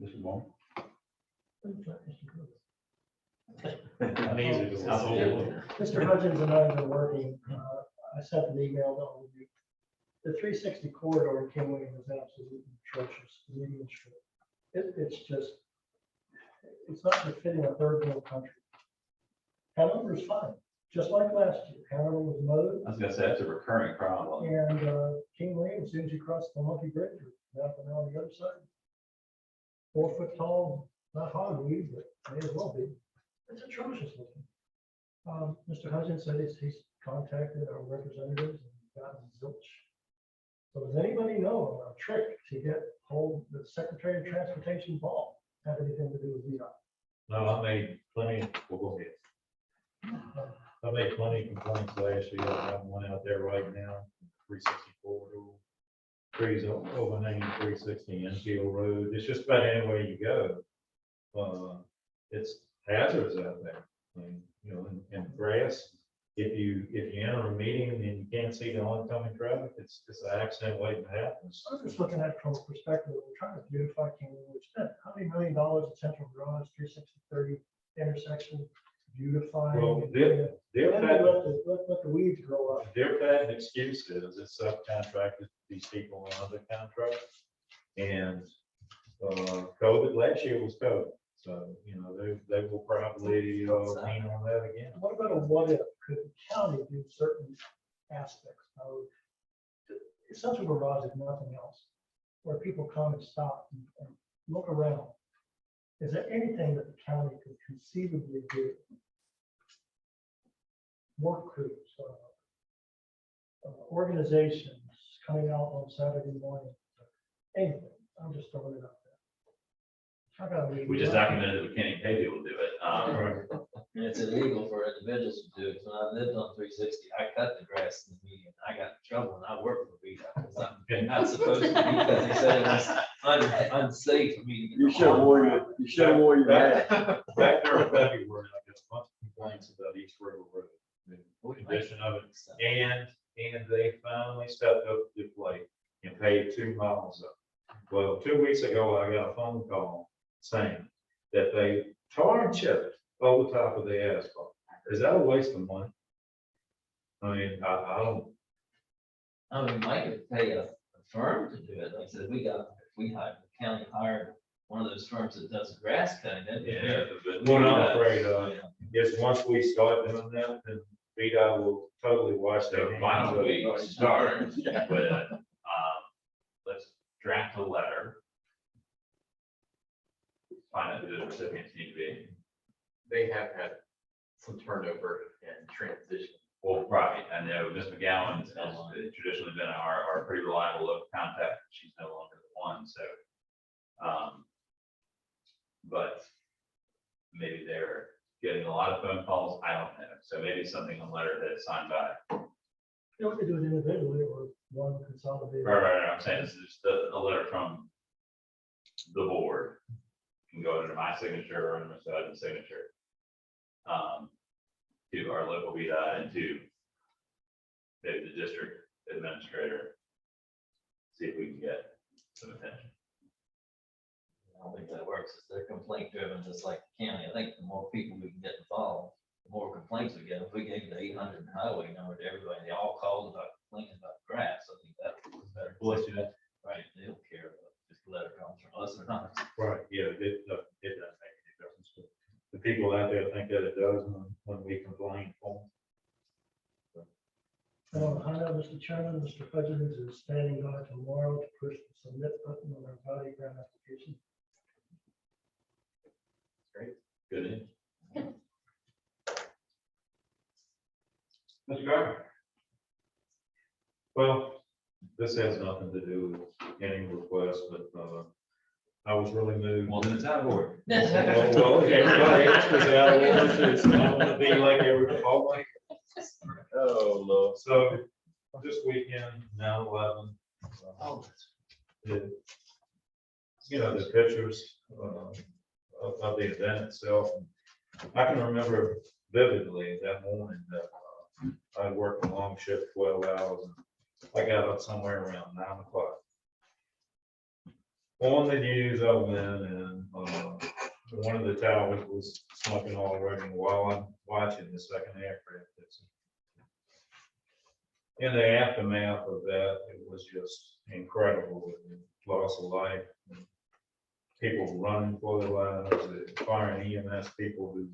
Mr. Moore. Uneasy to Absolutely. Mr. Hudgens and I have been working, I sent an email to all of you. The 360 corridor in King William is absolutely atrocious. The Union Street. It's not befitting a third world country. Hanover is fine, just like last year. Hanover was mowed. I was gonna say, that's a recurring problem. And King William, as soon as you cross the Monkey Bridge, you're nothing on the other side. 4 foot tall, not hogweed, but may as well be. It's atrocious looking. Mr. Hudgens said he's contacted our representatives and gotten zilch. So does anybody know of a trick to get hold the Secretary of Transportation involved? Have anything to do with VDOT? No, I made plenty, we'll go ahead. I made plenty of complaints last year. I have one out there right now, 364 trees over 360 Enfield Road. It's just about any way you go. It's hazards out there. I mean, and grass. If you enter a meeting and you can't see the oncoming traffic, it's an accident waiting to happen. I was just looking at it from a perspective, we're trying to beautify King William. We spent how many $1 million at Central Garage, 360-30 intersection, beautifying. Well, And they're then we patent- let the weeds grow up. their patent excuse is it's subcontracted. These people are under contract. And COVID last year was COVID. So, they will probably lean on that again. What about a what if? Could the county do certain aspects of Central Garage, if nothing else, where people come and stop and look around? Is there anything that the county could conceivably do? Work crews, organizations coming out on Saturday morning, anything, I'm just throwing it out there. I gotta leave. We just documented that we can't even pay people to do it. And it's illegal for individuals to do it. When I lived on 360, I cut the grass in the median. I got in trouble and I worked for VDOT because I'm not supposed to because they said it was unsafe for me to get. You should have worn your, you should have worn your hat. Back there in February, I got a bunch of complaints about East River Road, the condition of it, and they finally stepped up to the plate and paid 2 miles up. Well, 2 weeks ago, I got a phone call saying that they tar and chipped over top of the asphalt. Is that a waste of money? I mean, I don't, I mean, Mike could pay a firm to do it. Like I said, we hired, the county hired one of those firms that does grass cutting. that'd be Yeah, great. but what I'm afraid of Yeah. is once we start doing that, then VDOT will totally wash so their why hands don't of we it. start with, let's draft a letter. Find out who the recipients need to be. They have had some turnover and transition. Well, right, I know Ms. McGowan has traditionally been our pretty reliable local contact. She's no longer the one, so. But maybe they're getting a lot of phone calls. I don't know. So maybe something on letterhead signed by. You know, we could do it individually or one consolidated. Right. I'm saying this is just a letter from the board. Can go under my signature or under Mr. Hutchins' signature. To our local VDOT and to maybe the district administrator. See if we can get some attention. I don't think that works. They're complaint driven, just like the county. I think the more people we can get involved, the more complaints we get. If we gave the 800 highway number to everybody, they all called about complaining about grass. I think that was better. Bless you. Right, they don't care about just a letter comes from us or not. Right, yeah, it doesn't make any difference. But the people out there think that it does when we complain for them. I know, Mr. Chairman, Mr. Hutchins is standing by tomorrow to push the submit button on our body grant application. Good. Mr. Garber. Well, this has nothing to do with any request, but I was really moved. Well, then it's out of order. Well, everybody else was out of order, so I want to be like everybody. Oh, Lord. So this weekend, 9/11. You know, the pictures of the event itself. I can remember vividly that morning that I worked a long shift, 12 hours. And I got up somewhere around 9 o'clock. On the news, I went and one of the towers was smoking already while I'm watching the second aircraft. In the aftermath of that, it was just incredible. The loss of life, people running for their lives, the fire and EMS people who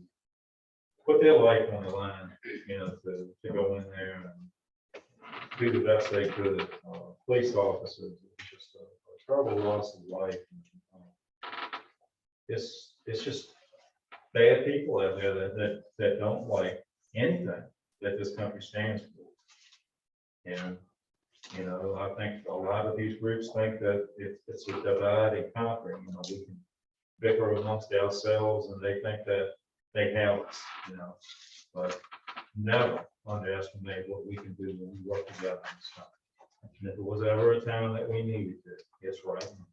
put their life on the line, you know, to go in there and do the best they could. Police officers, it's just a terrible loss of life. It's just bad people out there that don't like anything that this country stands for. And, you know, I think a lot of these groups think that it's a divide and conquer, you know, we can bicker amongst ourselves and they think that they have us, you know, but never underestimate what we can do when we work together in this time. And if it was ever a time that we needed it, it's right now.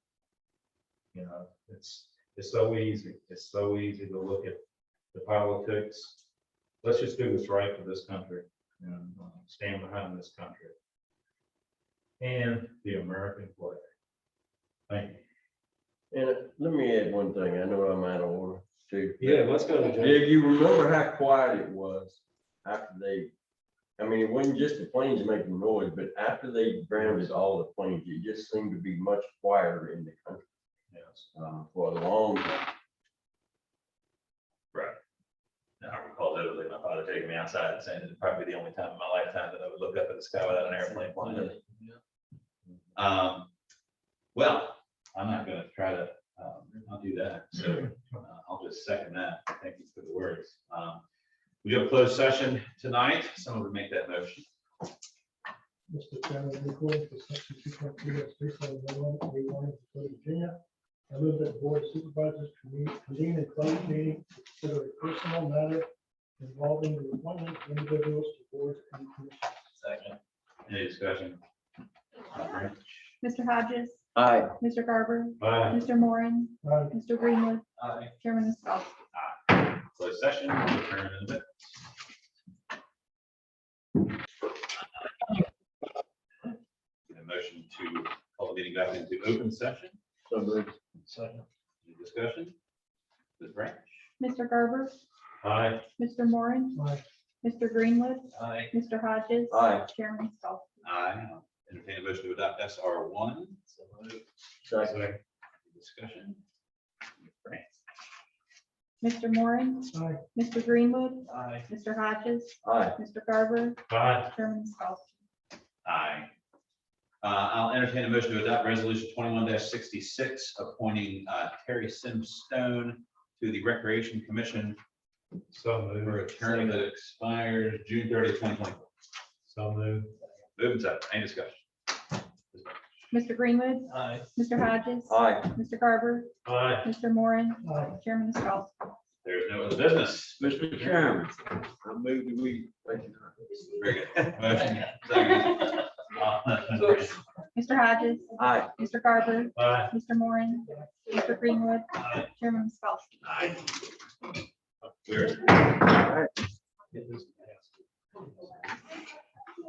You know, it's so easy. It's so easy to look at the politics. Let's just do what's right for this country and stand behind this country and the American flag. Thank you. And let me add one thing. I know I'm out of order too. Let's go to If you remember how quiet it was after I mean, it wasn't just the planes making noise, but after they grounded all the planes, it just seemed to be much quieter in the country. Yes. For a long time. Right. Now, I recall vividly my father taking me outside and saying it's probably the only time in my lifetime that I would look up at the sky without an airplane flying. Well, I'm not gonna try to, not do that. So just second that. Thank you for the words. We do have a closed session tonight. Someone would make that motion. Mr. Chairman, in accordance with section 2.3, of Virginia, I move that the board of supervisors convene a closed meeting to consider a personal matter involving the appointment of individuals to boards and commissions. Second. Any discussion? Mr. Hodges, Aye. Mr. Garber, Aye. Mr. Moran, Aye. Mr. Greenwood, Aye. Chairman Scott. Closed session. We'll return in a bit. A motion to call the meeting back into open session. So moved. Second. Any discussion? Ms. Branch? Mr. Garber, Aye. Mr. Moran, Aye. Mr. Greenwood, Aye. Mr. Hodges. Aye. Chairman Scott. Aye. Entertain a motion to adopt SR1. So moved. Second. Any discussion? Ms. Branch? Mr. Moran, Aye. Mr. Greenwood, Aye. Mr. Hodges, Aye. Mr. Garber, Aye. Chairman Scott. Aye. I'll entertain a motion to adopt resolution 21-66, appointing Terry Sims Stone to the Recreation Commission So for a moved. term that expires June 30, 2024. So moved. Moving second. Any discussion? Mr. Greenwood, Aye. Mr. Hodges. Aye. Mr. Garber, Aye. Mr. Moran, Aye. Chairman Scott. There's no other business. Mr. Chairman, I move that we. Very good. Motion. Second. Mr. Hodges, Aye. Mr. Garber, Aye. Mr. Moran, Mr. Greenwood, Chairman Scott. Aye. We're Aye. Get this